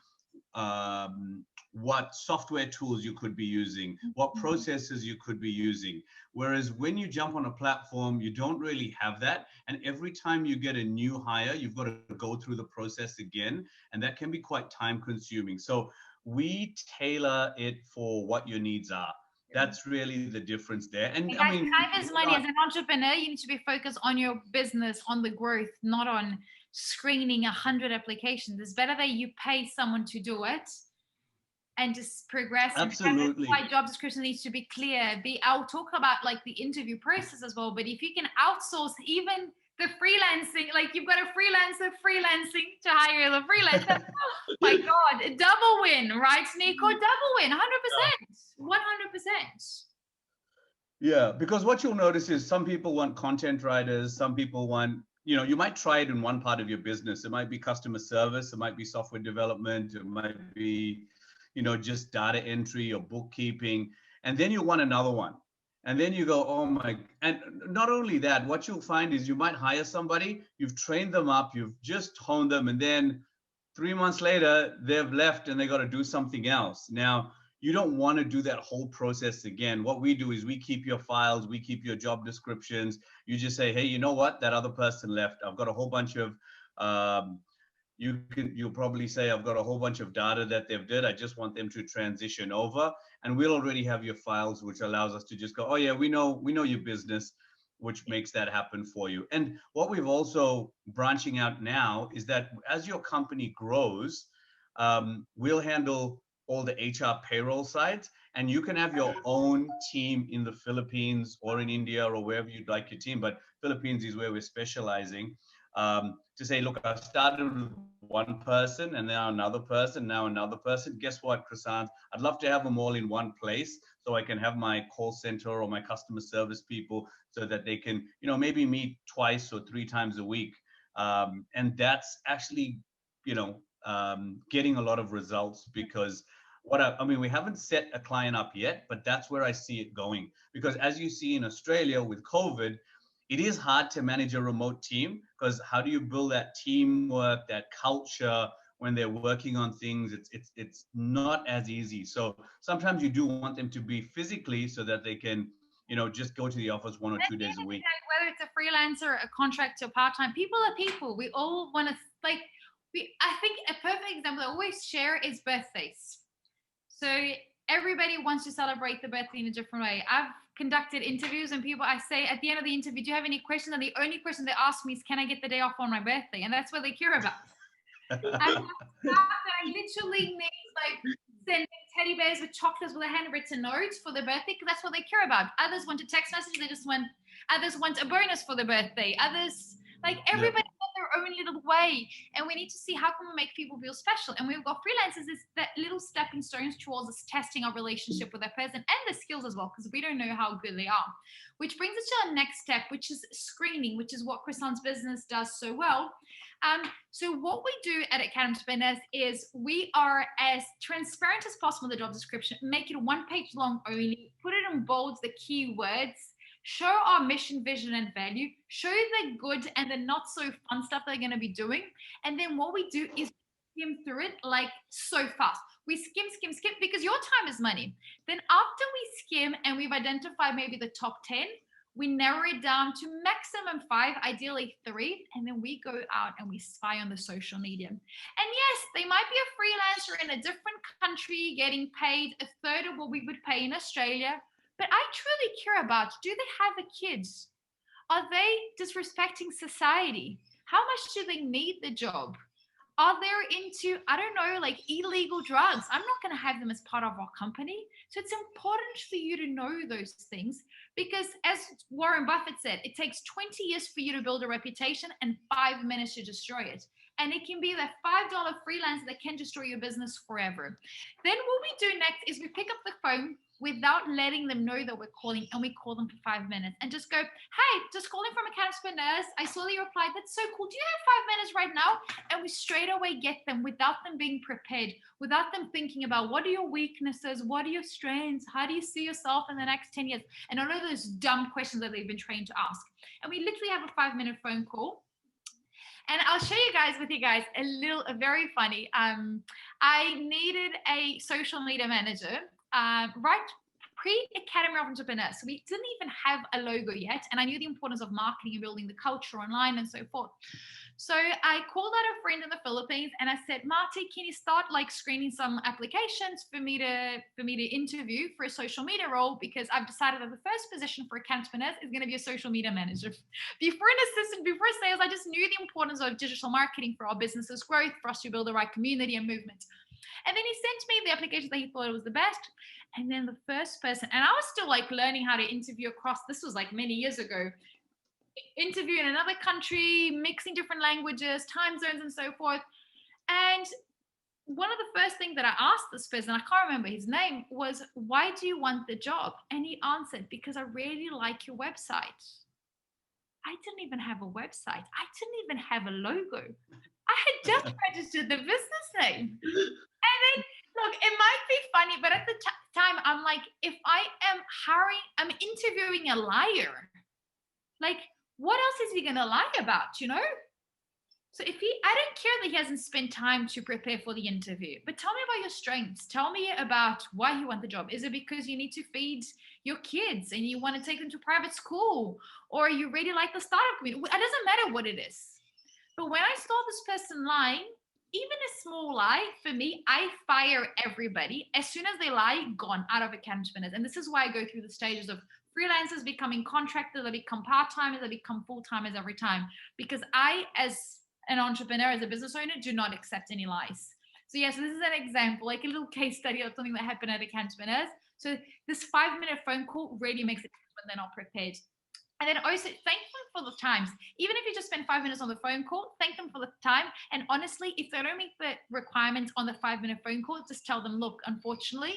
what software tools you could be using, what processes you could be using. Whereas when you jump on a platform, you don't really have that. And every time you get a new hire, you've got to go through the process again. And that can be quite time consuming. So we tailor it for what your needs are. That's really the difference there. And I mean, time is money. As an entrepreneur, you need to be focused on your business, on the growth, not on screening 100 applications. It's better that you pay someone to do it and just progress. Absolutely. And why job description needs to be clear. I'll talk about like the interview process as well, but if you can outsource even the freelancing, like you've got a freelancer freelancing to hire the freelancer. Oh my God, double win, right, Nico? Double win, 100%, 100%. Yeah, because what you'll notice is some people want content writers, some people want, you might try it in one part of your business. It might be customer service, it might be software development, it might be, just data entry or bookkeeping. And then you want another one. And then you go, oh my, and not only that, what you'll find is you might hire somebody, you've trained them up, you've just honed them, and then 3 months later, they've left and they got to do something else. Now, you don't want to do that whole process again. What we do is we keep your files, we keep your job descriptions. You just say, hey, you know what? That other person left. I've got a whole bunch of, you'll probably say, I've got a whole bunch of data that they've did. I just want them to transition over. And we'll already have your files, which allows us to just go, oh yeah, we know your business, which makes that happen for you. And what we've also branching out now is that as your company grows, we'll handle all the HR payroll sides, and you can have your own team in the Philippines or in India or wherever you'd like your team, but Philippines is where we're specializing, to say, look, I started with one person and now another person, now another person. Guess what, Krisant? I'd love to have them all in one place so I can have my call center or my customer service people so that they can, maybe meet twice or 3 times a week. And that's actually, getting a lot of results, because we haven't set a client up yet, but that's where I see it going. Because as you see in Australia with COVID, it is hard to manage a remote team, because how do you build that teamwork, that culture when they're working on things? It's not as easy. So sometimes you do want them to be physically so that they can, just go to the office 1 or 2 days a week. Whether it's a freelancer, a contractor, part-time, people are people. We all want to, I think a perfect example I always share is birthdays. So everybody wants to celebrate the birthday in a different way. I've conducted interviews and people, I say at the end of the interview, do you have any questions? And the only question they ask me is, can I get the day off on my birthday? And that's what they care about. I literally means sending teddy bears with chocolates with a handwritten note for the birthday, because that's what they care about. Others want a text message. Others want a bonus for the birthday. Others, everybody got their own little way, and we need to see how can we make people feel special. And we've got freelancers is that little stepping stones towards us testing our relationship with that person and the skills as well, because we don't know how good they are. Which brings us to our next step, which is screening, which is what Krisant's business does so well. So what we do at Academy Spinners is we are as transparent as possible in the job description, make it 1 page long only, put it in bold, the keywords, show our mission, vision, and value, show the good and the not so fun stuff they're going to be doing. And then what we do is skim through it so fast. We skim, because your time is money. Then after we skim and we've identified maybe the top 10, we narrow it down to maximum 5, ideally 3, and then we go out and we spy on the social media. And yes, they might be a freelancer in a different country getting paid a third of what we would pay in Australia, but I truly care about, do they have a kids? Are they disrespecting society? How much do they need the job? Are they into, I don't know, like illegal drugs? I'm not going to have them as part of our company. So it's important for you to know those things because, as Warren Buffett said, it takes 20 years for you to build a reputation and 5 minutes to destroy it. And it can be that $5 freelancer that can destroy your business forever. Then what we do next is we pick up the phone without letting them know that we're calling, and we call them for 5 minutes and just go, hey, just calling from Accounts I saw that you replied. That's so cool. Do you have 5 minutes right now? And we straight away get them without them being prepared, without them thinking about what are your weaknesses, what are your strengths, how do you see yourself in the next 10 years, and all of those dumb questions that they've been trained to ask. And we literally have a 5-minute phone call. And I'll share with you guys a very funny. I needed a social media manager, right pre-Academy of Entrepreneurs. So we didn't even have a logo yet. And I knew the importance of marketing and building the culture online and so forth. So I called out a friend in the Philippines and I said, Marty, can you start like screening some applications for me to interview for a social media role? Because I've decided that the first position for Accounts is going to be a social media manager. Before an assistant, before sales, I just knew the importance of digital marketing for our business's growth, for us to build the right community and movement. And then he sent me the application that he thought it was the best. And then the first person, and I was still like learning how to interview across, this was like many years ago, interview in another country, mixing different languages, time zones, and so forth. And one of the first things that I asked this person, I can't remember his name, was, why do you want the job? And he answered, because I really like your website. I didn't even have a website. I didn't even have a logo. I had just registered the business name. And then, look, it might be funny, but at the time, I'm like, if I'm interviewing a liar, like, what else is he going to lie about, you know? So I don't care that he hasn't spent time to prepare for the interview, but tell me about your strengths. Tell me about why you want the job. Is it because you need to feed your kids and you want to take them to private school, or you really like the startup community? It doesn't matter what it is. But when I saw this person lying, even a small lie, for me, I fire everybody. As soon as they lie, gone, out of accountability. And this is why I go through the stages of freelancers becoming contractors, they become part-timers, they become full-timers every time. Because I, as an entrepreneur, as a business owner, do not accept any lies. So yes, this is an example, like a little case study of something that happened at Accounts. So this 5-minute phone call really makes it when they're not prepared. And then also thank them for the times. Even if you just spend 5 minutes on the phone call, thank them for the time. And honestly, if they don't meet the requirements on the 5-minute phone call, just tell them, look, unfortunately,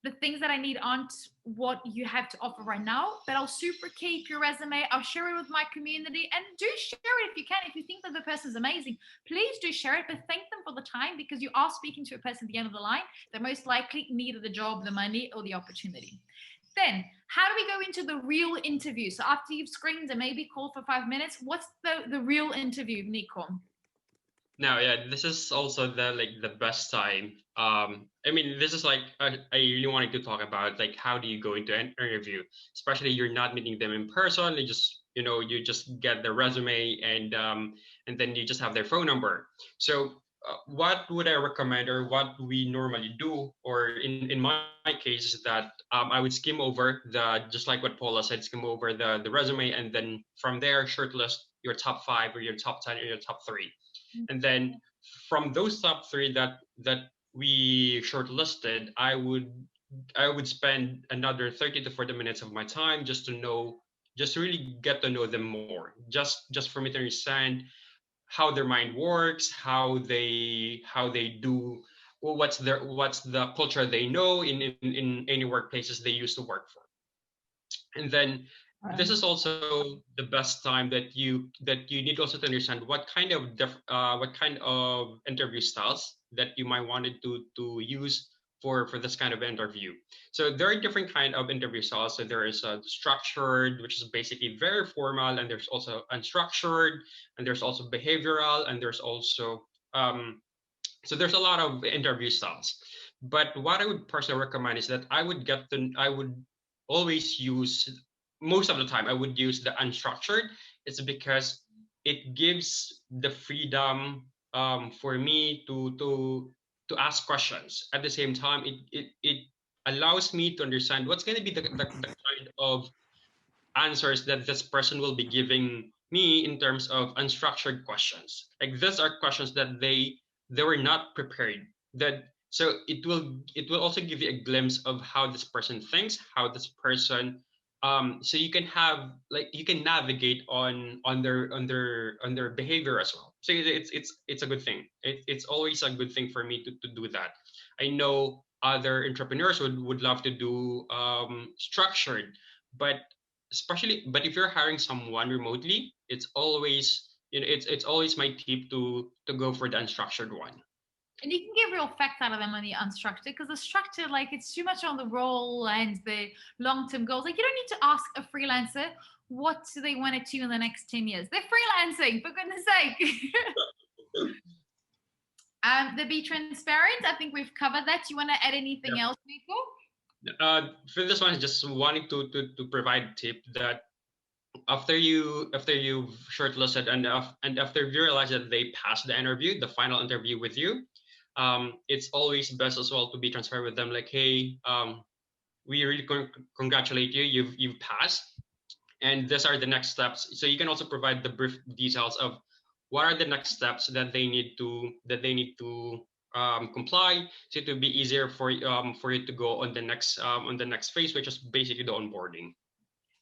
the things that I need aren't what you have to offer right now, but I'll super keep your resume. I'll share it with my community, and do share it if you can. If you think that the person's amazing, please do share it, but thank them for the time, because you are speaking to a person at the end of the line that most likely needed the job, the money, or the opportunity. Then how do we go into the real interview? So after you've screened and maybe called for 5 minutes, what's the real interview, Nico? Now, yeah, this is also the best time. I mean, this is like I really wanted to talk about, like, how do you go into an interview, especially you're not meeting them in person. They just, you just get their resume and then you just have their phone number. So what would I recommend, or what we normally do, or in my case, is that I would skim over just like what Paula said, skim over the resume, and then from there shortlist your top 5 or your top 10 or your top 3. And then from those top 3 that we shortlisted, I would spend another 30 to 40 minutes of my time just to really get to know them more, just for me to understand how their mind works, how they do, well, what's the culture they know in any workplaces they used to work for. And then this is also the best time that you need also to understand what kind of interview styles that you might wanted to use for this kind of interview. So there are different kind of interview styles. So there is structured, which is basically very formal, and there's also unstructured, and there's also behavioral, and there's also so there's a lot of interview styles. But what I would personally recommend is that I would always use, most of the time I would use the unstructured. It's because it gives the freedom for me to ask questions. At the same time, it allows me to understand what's going to be the kind of answers that this person will be giving me in terms of unstructured questions. Like these are questions that they were not prepared. That so it will also give you a glimpse of how this person thinks, how this person so you can have like you can navigate on their behavior as well. So it's a good thing. It's always a good thing for me to do that. I know other entrepreneurs would love to do structured, but but if you're hiring someone remotely, it's always it's always my tip to go for the unstructured one. And you can get real facts out of them on the unstructured, because the structured, like, it's too much on the role and the long-term goals. Like, you don't need to ask a freelancer what do they want to achieve in the next 10 years. They're freelancing, for goodness sake. The be transparent, I think we've covered that. Do you want to add anything else, Nico? For this one, just wanting to provide a tip that after you've shortlisted and after you realize that they passed the interview, the final interview with you, it's always best as well to be transparent with them. Like, hey, we really congratulate you. You've passed, and these are the next steps. So you can also provide the brief details of what are the next steps that they need to comply, so it will be easier for you to go on the next phase, which is basically the onboarding.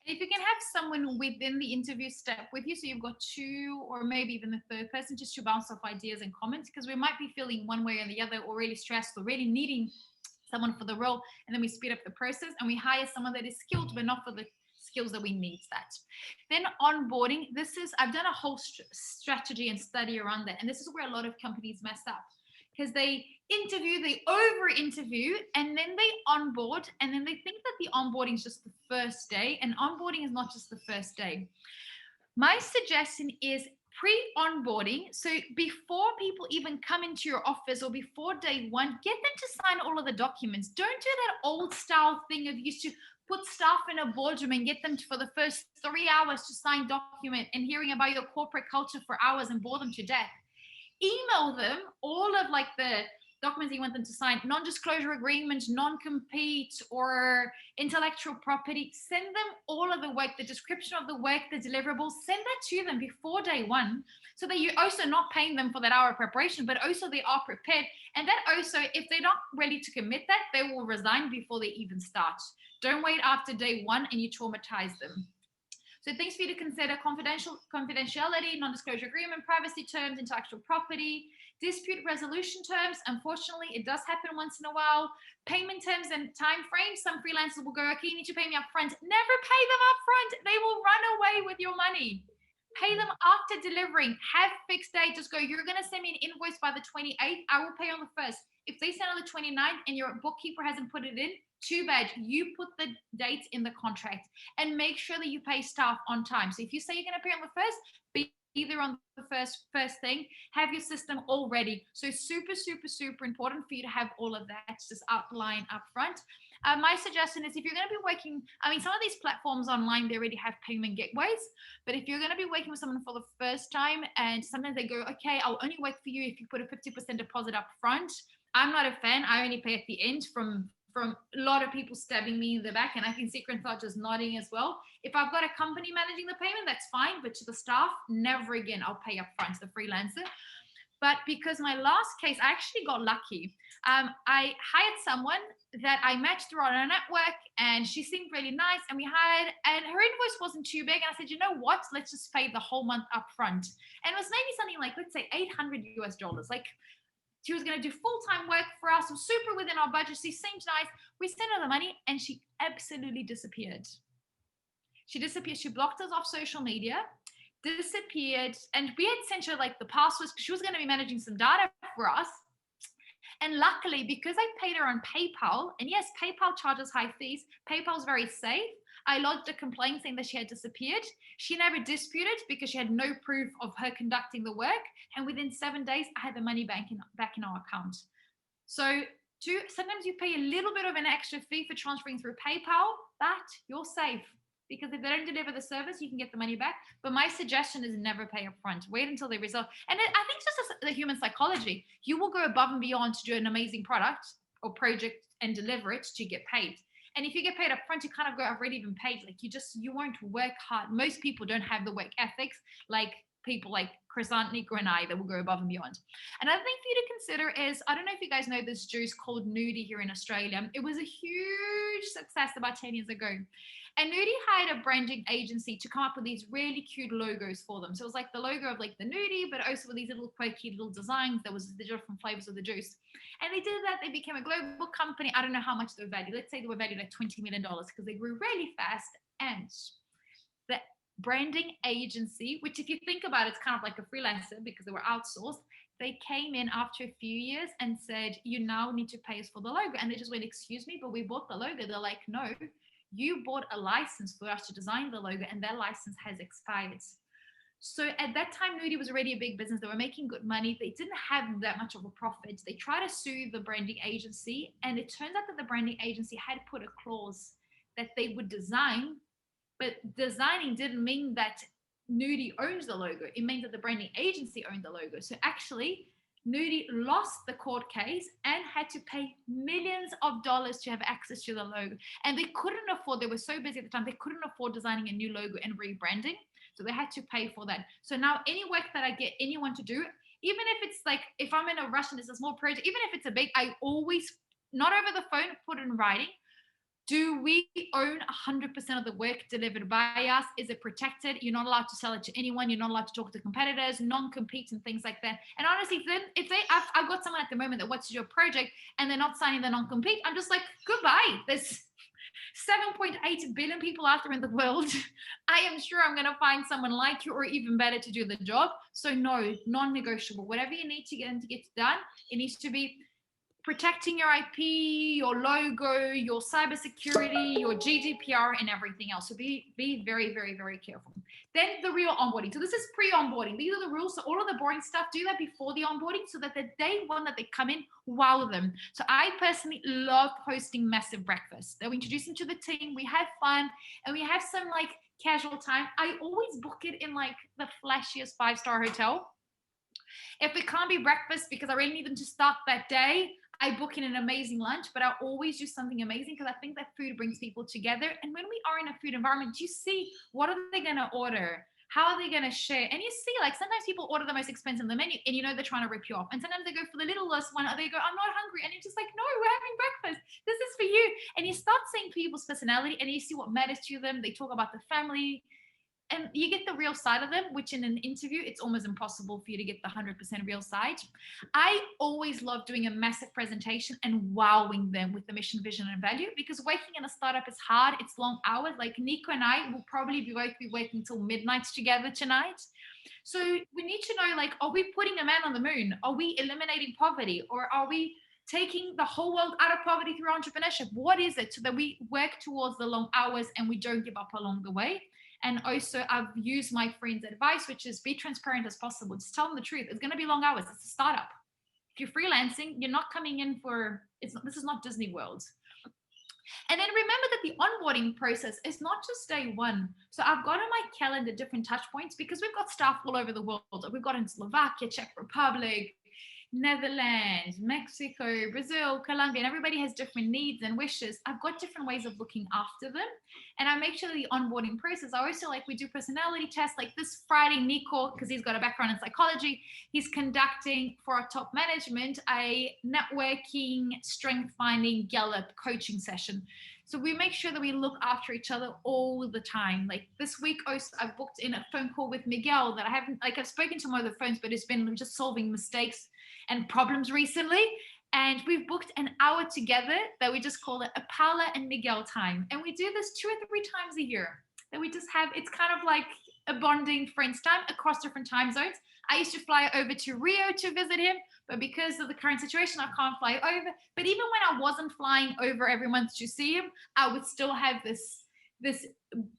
And if you can have someone within the interview step with you, so you've got two or maybe even the third person, just to bounce off ideas and comments, because we might be feeling one way or the other, or really stressed, or really needing someone for the role, and then we speed up the process and we hire someone that is skilled but not for the skills that we need. That then onboarding, I've done a whole strategy and study around that, and this is where a lot of companies mess up, because they over interview, and then they onboard, and then they think that the onboarding is just the first day, and onboarding is not just the first day. My suggestion is pre-onboarding. So before people even come into your office, or before day one, get them to sign all of the documents. Don't do that old style thing of used to put staff in a boardroom and get them for the first 3 hours to sign document and hearing about your corporate culture for hours and bore them to death. Email them all of like the documents you want them to sign, non-disclosure agreement, non-compete, or intellectual property. Send them all of the work, the description of the work, the deliverables. Send that to them before day one, so that you're also not paying them for that hour of preparation, but also they are prepared. And that also, if they're not ready to commit that, they will resign before they even start. Don't wait after day one and you traumatize them. So things for you to consider: confidentiality, non-disclosure agreement, privacy terms, intellectual property, dispute resolution terms. Unfortunately, it does happen once in a while. Payment terms and time frames. Some freelancers will go, okay, you need to pay me up front. Never pay them up front. They will run away with your money. Pay them after delivering. Have fixed date. Just go, you're going to send me an invoice by the 28th. I will pay on the 1st. If they send on the 29th and your bookkeeper hasn't put it in, too bad. You put the dates in the contract, and make sure that you pay staff on time. So if you say you're going to pay on the 1st, be either on the first thing, have your system all ready. So super, super, super important for you to have all of that just outlined up front. My suggestion is, if you're going to be working, some of these platforms online, they already have payment gateways, but if you're going to be working with someone for the first time, and sometimes they go, okay, I'll only work for you if you put a 50% deposit up front. I'm not a fan. I only pay at the end, from a lot of people stabbing me in the back, and I can see just nodding as well. If I've got a company managing the payment, that's fine, but to the staff, never again. I'll pay up front to the freelancer. But because my last case, I actually got lucky. I hired someone that I matched through our network, and she seemed really nice, and and her invoice wasn't too big, and I said, you know what, let's just pay the whole month up front. And it was maybe something like, let's say $800. Like, she was going to do full-time work for us, super within our budget. She seemed nice. We sent her the money, and she absolutely disappeared. She disappeared. She blocked us off social media, disappeared. And we had sent her like the passwords, because she was going to be managing some data for us. And luckily, because I paid her on PayPal, and yes, PayPal charges high fees. PayPal's very safe. I lodged a complaint saying that she had disappeared. She never disputed, because she had no proof of her conducting the work. And within 7 days, I had the money back in our account. So sometimes you pay a little bit of an extra fee for transferring through PayPal, but you're safe, because if they don't deliver the service, you can get the money back. But my suggestion is never pay up front. Wait until they resolve. And I think it's just the human psychology. You will go above and beyond to do an amazing product or project and deliver it to get paid. And if you get paid up front, you kind of go, I've already been paid. Like you won't work hard. Most people don't have the work ethics like people like Nico and I that will go above and beyond. Another thing for you to consider is, I don't know if you guys know this juice called Nudie here in Australia. It was a huge success about 10 years ago. And Nudie hired a branding agency to come up with these really cute logos for them. So it was like the logo of like the Nudie, but also with these little quirky little designs. There was the different flavors of the juice. And they did that. They became a global company. I don't know how much they were valued. Let's say they were valued at $20 million because they grew really fast. And the branding agency, which if you think about it, it's kind of like a freelancer because they were outsourced. They came in after a few years and said, you now need to pay us for the logo. And they just went, excuse me, but we bought the logo. They're like, no, you bought a license for us to design the logo and that license has expired. So at that time, Nudie was already a big business. They were making good money. They didn't have that much of a profit. They tried to sue the branding agency, and it turns out that the branding agency had put a clause that they would design, but designing didn't mean that Nudie owns the logo. It meant that the branding agency owned the logo. So actually, Nudie lost the court case and had to pay millions of dollars to have access to the logo. And they couldn't afford, they were so busy at the time, they couldn't afford designing a new logo and rebranding. So they had to pay for that. So now any work that I get anyone to do, even if it's like, if I'm in a rush and it's a small project, even if it's a big, I always, not over the phone, put it in writing. Do we own 100% of the work delivered by us? Is it protected? You're not allowed to sell it to anyone. You're not allowed to talk to competitors, non-competes and things like that. And honestly, I've got someone at the moment that wants your project and they're not signing the non-compete, I'm just like, goodbye. There's 7.8 billion people out there in the world. I am sure I'm going to find someone like you or even better to do the job. So no, non-negotiable. Whatever you need to get done, it needs to be protecting your IP, your logo, your cybersecurity, your GDPR, and everything else. So be very, very, very careful. Then the real onboarding. So this is pre-onboarding. These are the rules. So all of the boring stuff, do that before the onboarding so that the day one that they come in, wow them. So I personally love hosting massive breakfasts. So we introduce them to the team, we have fun, and we have some like casual time. I always book it in like the flashiest 5-star hotel. If it can't be breakfast because I really need them to start that day, I book in an amazing lunch, but I always do something amazing because I think that food brings people together. And when we are in a food environment, you see what are they going to order? How are they going to share? And you see, like sometimes people order the most expensive on the menu and you know they're trying to rip you off. And sometimes they go for the littlest one or they go, I'm not hungry. And you're just like, no, we're having breakfast. This is for you. And you start seeing people's personality and you see what matters to them. They talk about the family. And you get the real side of them, which in an interview, it's almost impossible for you to get the 100% real side. I always love doing a massive presentation and wowing them with the mission, vision, and value because working in a startup is hard. It's long hours. Like Nico and I will probably be working till midnight together tonight. So we need to know, like, are we putting a man on the moon? Are we eliminating poverty? Or are we taking the whole world out of poverty through entrepreneurship? What is it so that we work towards the long hours and we don't give up along the way? And also I've used my friend's advice, which is be transparent as possible. Just tell them the truth. It's going to be long hours. It's a startup. If you're freelancing, you're not coming in for, this is not Disney World. And then remember that the onboarding process is not just day one. So I've got on my calendar different touch points because we've got staff all over the world. We've got in Slovakia, Czech Republic, Netherlands, Mexico, Brazil, Colombia, and everybody has different needs and wishes. I've got different ways of looking after them. And I make sure that the onboarding process, I also like we do personality tests like this Friday, Nico, because he's got a background in psychology, he's conducting for our top management, a networking, strength finding, Gallup coaching session. So we make sure that we look after each other all the time. Like this week, I've booked in a phone call with Miguel that I've spoken to him over the phones, but it's been just solving mistakes and problems recently. And we've booked an hour together that we just call it a Paula and Miguel time. And we do this 2 or 3 times a year that we just have. It's kind of like a bonding friends time across different time zones. I used to fly over to Rio to visit him, but because of the current situation, I can't fly over. But even when I wasn't flying over every month to see him, I would still have this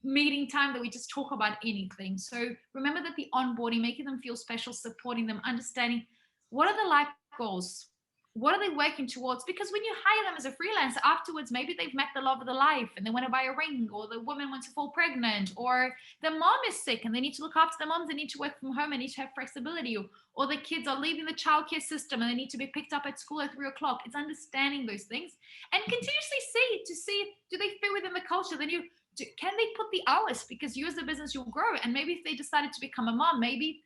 meeting time that we just talk about anything. So remember that the onboarding, making them feel special, supporting them, understanding what are the life goals. what are they working towards? Because when you hire them as a freelancer, afterwards, maybe they've met the love of their life and they want to buy a ring, or the woman wants to fall pregnant, or the mom is sick and they need to look after the moms, they need to work from home and need to have flexibility, or the kids are leaving the childcare system and they need to be picked up at school at 3 o'clock. It's understanding those things and continuously see, do they fit within the culture? Then can they put the hours? Because you as a business, you'll grow. And maybe if they decided to become a mom, maybe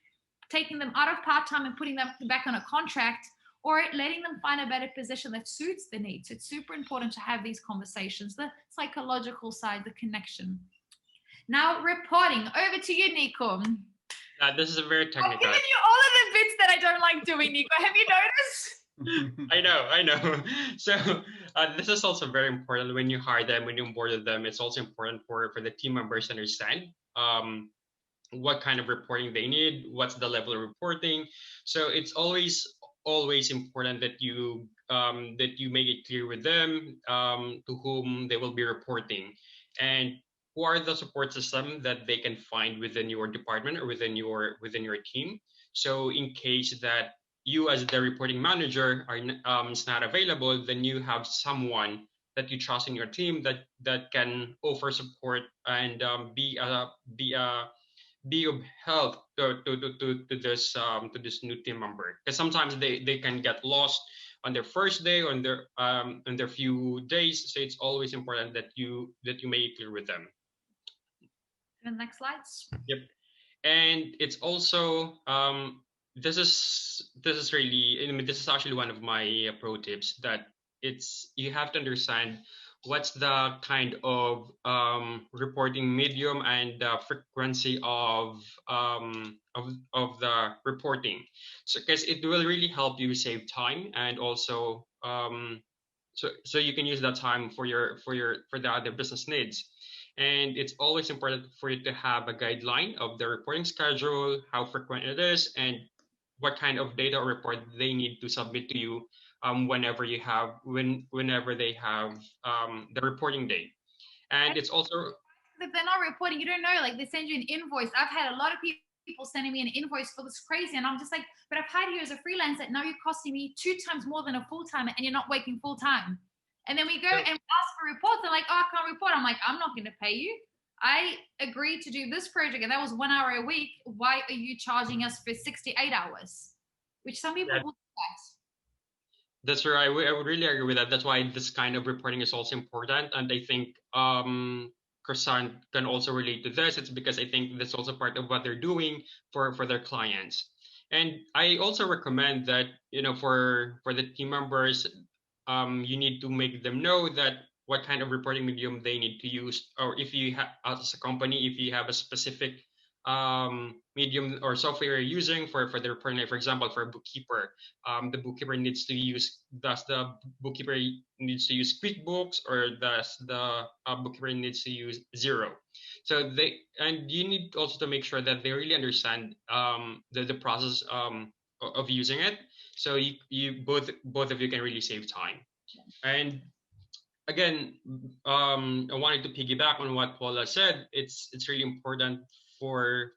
taking them out of part-time and putting them back on a contract, or letting them find a better position that suits their needs. It's super important to have these conversations, the psychological side, the connection. Now, reporting. Over to you, Nico. This is a very technical. I've given you all of the bits that I don't like doing, Nico. Have you noticed? I know. So this is also very important when you hire them, when you onboard them. It's also important for the team members to understand what kind of reporting they need, what's the level of reporting. So it's always important that you make it clear with them to whom they will be reporting, and who are the support system that they can find within your department or within your team. So in case that you as the reporting manager are is not available, then you have someone that you trust in your team that can offer support and be of help to this new team member, because sometimes they can get lost on their first day or on their few days. So it's always important that you make it clear with them. The next slides. Yep. And it's also this is really, I mean, this is actually one of my pro tips, that you have to understand what's the kind of reporting medium and frequency of the reporting. So because it will really help you save time, and also so you can use that time for the other business needs. And it's always important for you to have a guideline of the reporting schedule, how frequent it is, and what kind of data or report they need to submit to you whenever they have the reporting date. And it's also, if they're not reporting, you don't know, like they send you an invoice. I've had a lot of people sending me an invoice for this crazy, and I'm just like, but I've hired you as a freelancer, now you're costing me 2 times more than a full-timer, and you're not working full-time. And then we go and we ask for reports. They're like, oh, I can't report. I'm like, I'm not going to pay you. I agreed to do this project, and that was 1 hour a week. Why are you charging us for 68 hours? Which some people will do that. That's right. I would really agree with that. That's why this kind of reporting is also important. And I think Croissant can also relate to this. It's because I think that's also part of what they're doing for their clients. And I also recommend that, for the team members, you need to make them know that what kind of reporting medium they need to use, or if you have, as a company, if you have a specific medium or software you're using for the reporting. Like, for example, for a bookkeeper, the bookkeeper needs to use QuickBooks, or does the bookkeeper needs to use Xero. So you need also to make sure that they really understand the process of using it. So you both of you can really save time. And again, I wanted to piggyback on what Paula said. It's really important for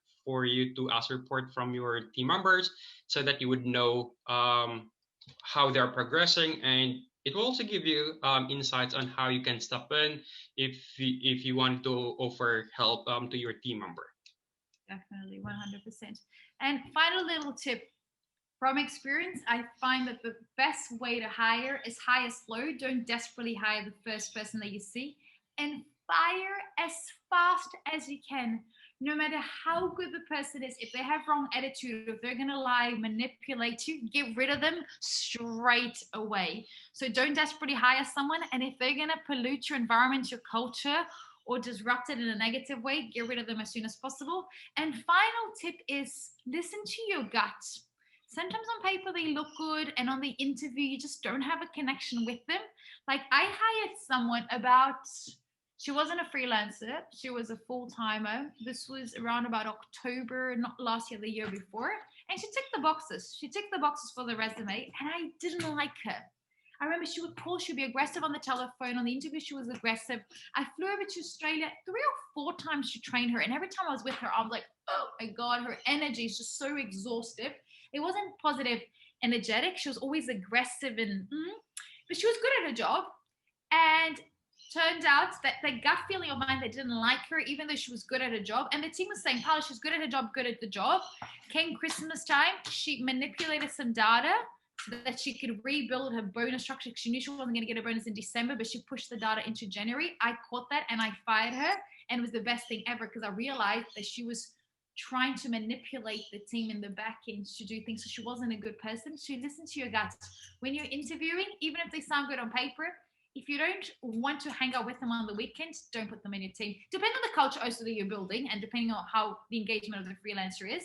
you to ask a report from your team members, so that you would know how they're progressing, and it will also give you insights on how you can step in if you want to offer help to your team member. Definitely, 100%. And final little tip. From experience, I find that the best way to hire is hire slow. Don't desperately hire the first person that you see, and fire as fast as you can. No matter how good the person is, if they have wrong attitude, if they're going to lie, manipulate you, get rid of them straight away. So don't desperately hire someone. And if they're going to pollute your environment, your culture, or disrupt it in a negative way, get rid of them as soon as possible. And final tip is listen to your gut. Sometimes on paper they look good, and on the interview you just don't have a connection with them. Like, I hired someone she wasn't a freelancer, she was a full-timer. This was around about October, not last year, the year before. And she ticked the boxes. She ticked the boxes for the resume, and I didn't like her. I remember she would call, she'd be aggressive on the telephone. On the interview, she was aggressive. I flew over to Australia 3 or 4 times to train her. And every time I was with her, I was like, oh my God, her energy is just so exhaustive. It wasn't positive energetic. She was always aggressive but she was good at her job. And turned out that the gut feeling of mine, they didn't like her, even though she was good at her job. And the team was saying, Paula, she's good at her job, good at the job. Came Christmas time, she manipulated some data so that she could rebuild her bonus structure. She knew she wasn't going to get a bonus in December, but she pushed the data into January. I caught that and I fired her. And it was the best thing ever because I realized that she was trying to manipulate the team in the back end to do things. So she wasn't a good person. So listen to your guts. When you're interviewing, even if they sound good on paper, if you don't want to hang out with them on the weekends, don't put them in your team. Depending on the culture also that you're building and depending on how the engagement of the freelancer is.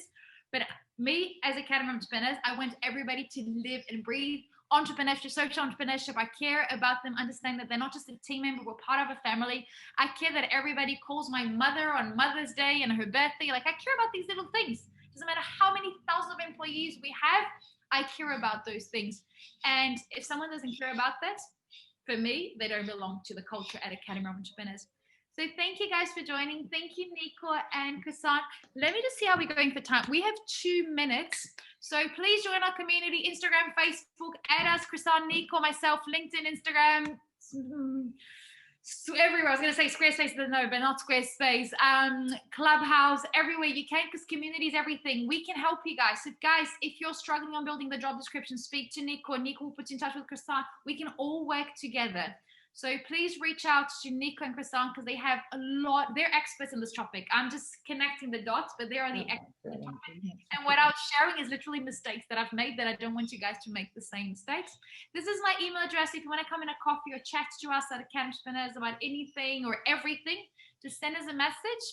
But me, as a Academy of Entrepreneurs, I want everybody to live and breathe entrepreneurship, social entrepreneurship. I care about them, understand that they're not just a team member, we're part of a family. I care that everybody calls my mother on Mother's Day and her birthday. Like, I care about these little things. Doesn't matter how many thousands of employees we have, I care about those things. And if someone doesn't care about that, for me, they don't belong to the culture at Academy of Entrepreneurs. So thank you guys for joining. Thank you, Nico and Chrisan. Let me just see how we're going for time. We have 2 minutes. So please join our community, Instagram, Facebook, add us, Chrisan, Nico, myself, LinkedIn, Instagram, everywhere. I was going to say Squarespace, but no, but not Squarespace. Clubhouse, everywhere you can, because community is everything. We can help you guys. So guys, if you're struggling on building the job description, speak to Nico. Nico will put you in touch with Chrisan. We can all work together. So please reach out to Nico and Chrisan because they have a lot. They're experts in this topic. I'm just connecting the dots, but they are the experts in the topic. And what I was sharing is literally mistakes that I've made that I don't want you guys to make the same mistakes. This is my email address. If you want to come in a coffee or chat to us at Academy Entrepreneurs about anything or everything, just send us a message.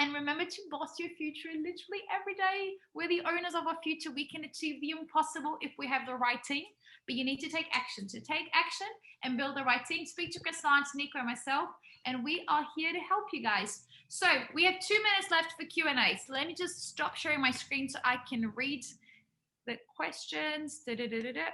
And remember to boss your future literally every day. We're the owners of our future. We can achieve the impossible if we have the right team. But you need to take action. So take action and build the right team. Speak to Chrisan, Nico, and myself, and we are here to help you guys. So we have 2 minutes left for Q&A. So let me just stop sharing my screen so I can read the questions.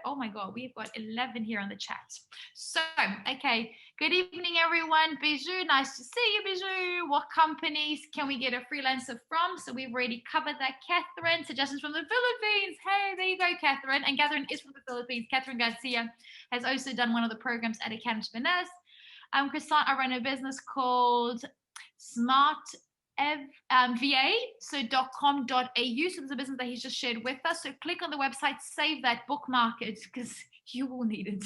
Oh my God, we've got 11 here on the chat. So, okay. Good evening, everyone. Bijou, nice to see you, Bijou. What companies can we get a freelancer from? So we've already covered that. Catherine, suggestions from the Philippines. Hey, there you go, Catherine. And Catherine is from the Philippines. Catherine Garcia has also done one of the programs at Academy Entrepreneurs. Chrisan, I run a business called Smart VA, so .com.au. So there's a business that he's just shared with us. So click on the website, save that, bookmark it, because you will need it.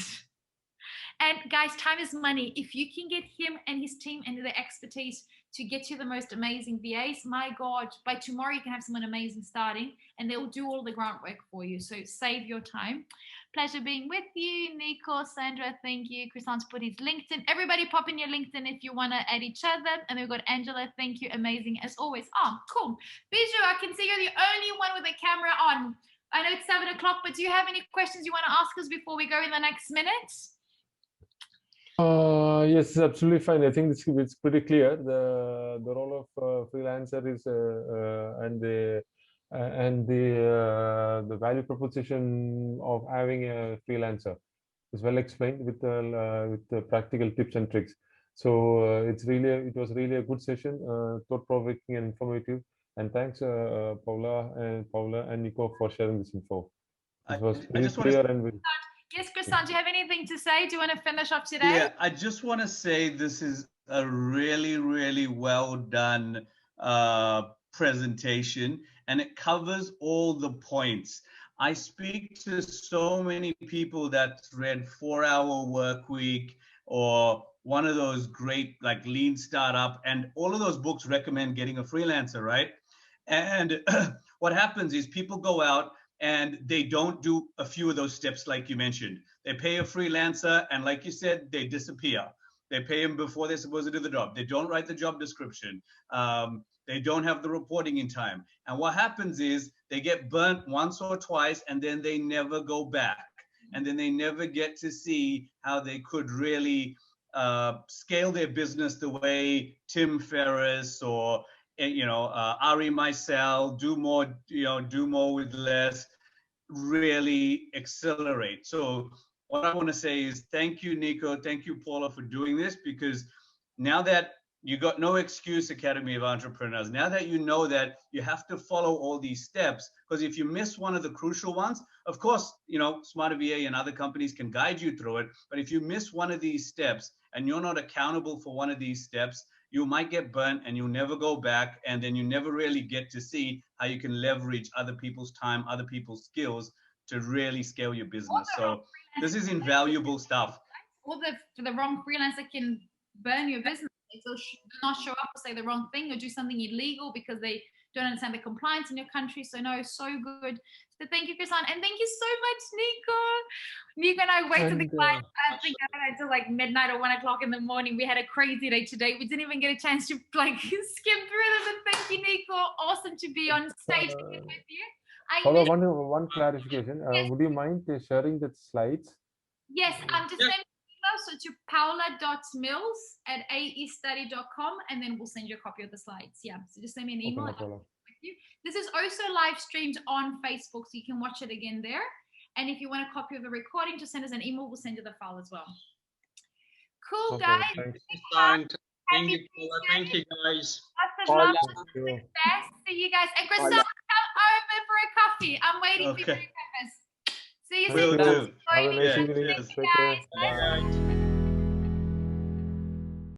And guys, time is money. If you can get him and his team and their expertise to get you the most amazing VAs, my God, by tomorrow you can have someone amazing starting and they'll do all the groundwork for you. So save your time. Pleasure being with you. Nico, Sandra, thank you. Chrisan's put his LinkedIn. Everybody pop in your LinkedIn if you want to add each other. And we've got Angela, thank you. Amazing as always. Oh, cool. Bijou, I can see you're the only one with a camera on. I know it's 7 o'clock, but do you have any questions you want to ask us before we go in the next minutes? Yes, absolutely fine. I think it's pretty clear. The role of freelancer is and the value proposition of having a freelancer is well explained with the practical tips and tricks. So it was really a good session, thought-provoking and informative. And thanks, Paula and Nico for sharing this info. It was very clear and very. Yes, Chrisan, do you have anything to say? Do you want to finish off today? Yeah, I just want to say this is a really, really well done presentation, and it covers all the points. I speak to so many people that read 4-Hour Work Week or one of those great like Lean Startup, and all of those books recommend getting a freelancer, right? And what happens is people go out and they don't do a few of those steps like you mentioned. They pay a freelancer and like you said, they disappear. They pay them before they're supposed to do the job. They don't write the job description. They don't have the reporting in time. And what happens is they get burnt once or twice and then they never go back. And then they never get to see how they could really scale their business the way Tim Ferriss or Ari Meisel, do more with less, really accelerate. So what I want to say is thank you, Nico. Thank you, Paula, for doing this, because now that You got no excuse, Academy of Entrepreneurs. Now that you know that you have to follow all these steps, because if you miss one of the crucial ones, of course, Smarter VA and other companies can guide you through it. But if you miss one of these steps and you're not accountable for one of these steps, you might get burnt and you'll never go back. And then you never really get to see how you can leverage other people's time, other people's skills to really scale your business. So this is invaluable stuff. Or the wrong freelancer can burn your business. So do not show up or say the wrong thing or do something illegal because they don't understand the compliance in your country. So no, so good. So thank you, Chrisan, and thank you so much, Nico. Nico and I waited the client until like midnight or 1 o'clock in the morning. We had a crazy day today. We didn't even get a chance to like skim through them. And thank you, Nico. Awesome to be on stage with you. Paula, one clarification. Yes. Would you mind sharing the slides? Yes, I'm just sending so to paula.mills@aestudy.com and then we'll send you a copy of the slides. Yeah, so just send me an email. Okay, no With you. This is also live streamed on Facebook, so you can watch it again there. And if you want a copy of the recording, just send us an email. We'll send you the file as well. Cool, Okay, guys. thanks. Thank you, Paula. Thank you, guys. Lots of love. Success. See you guys. And Christelle, come over for a coffee. I'm waiting for you, Peppers. See you Will soon. do. Have a nice Yeah, evening. cheers. Take care. Bye. Bye, guys.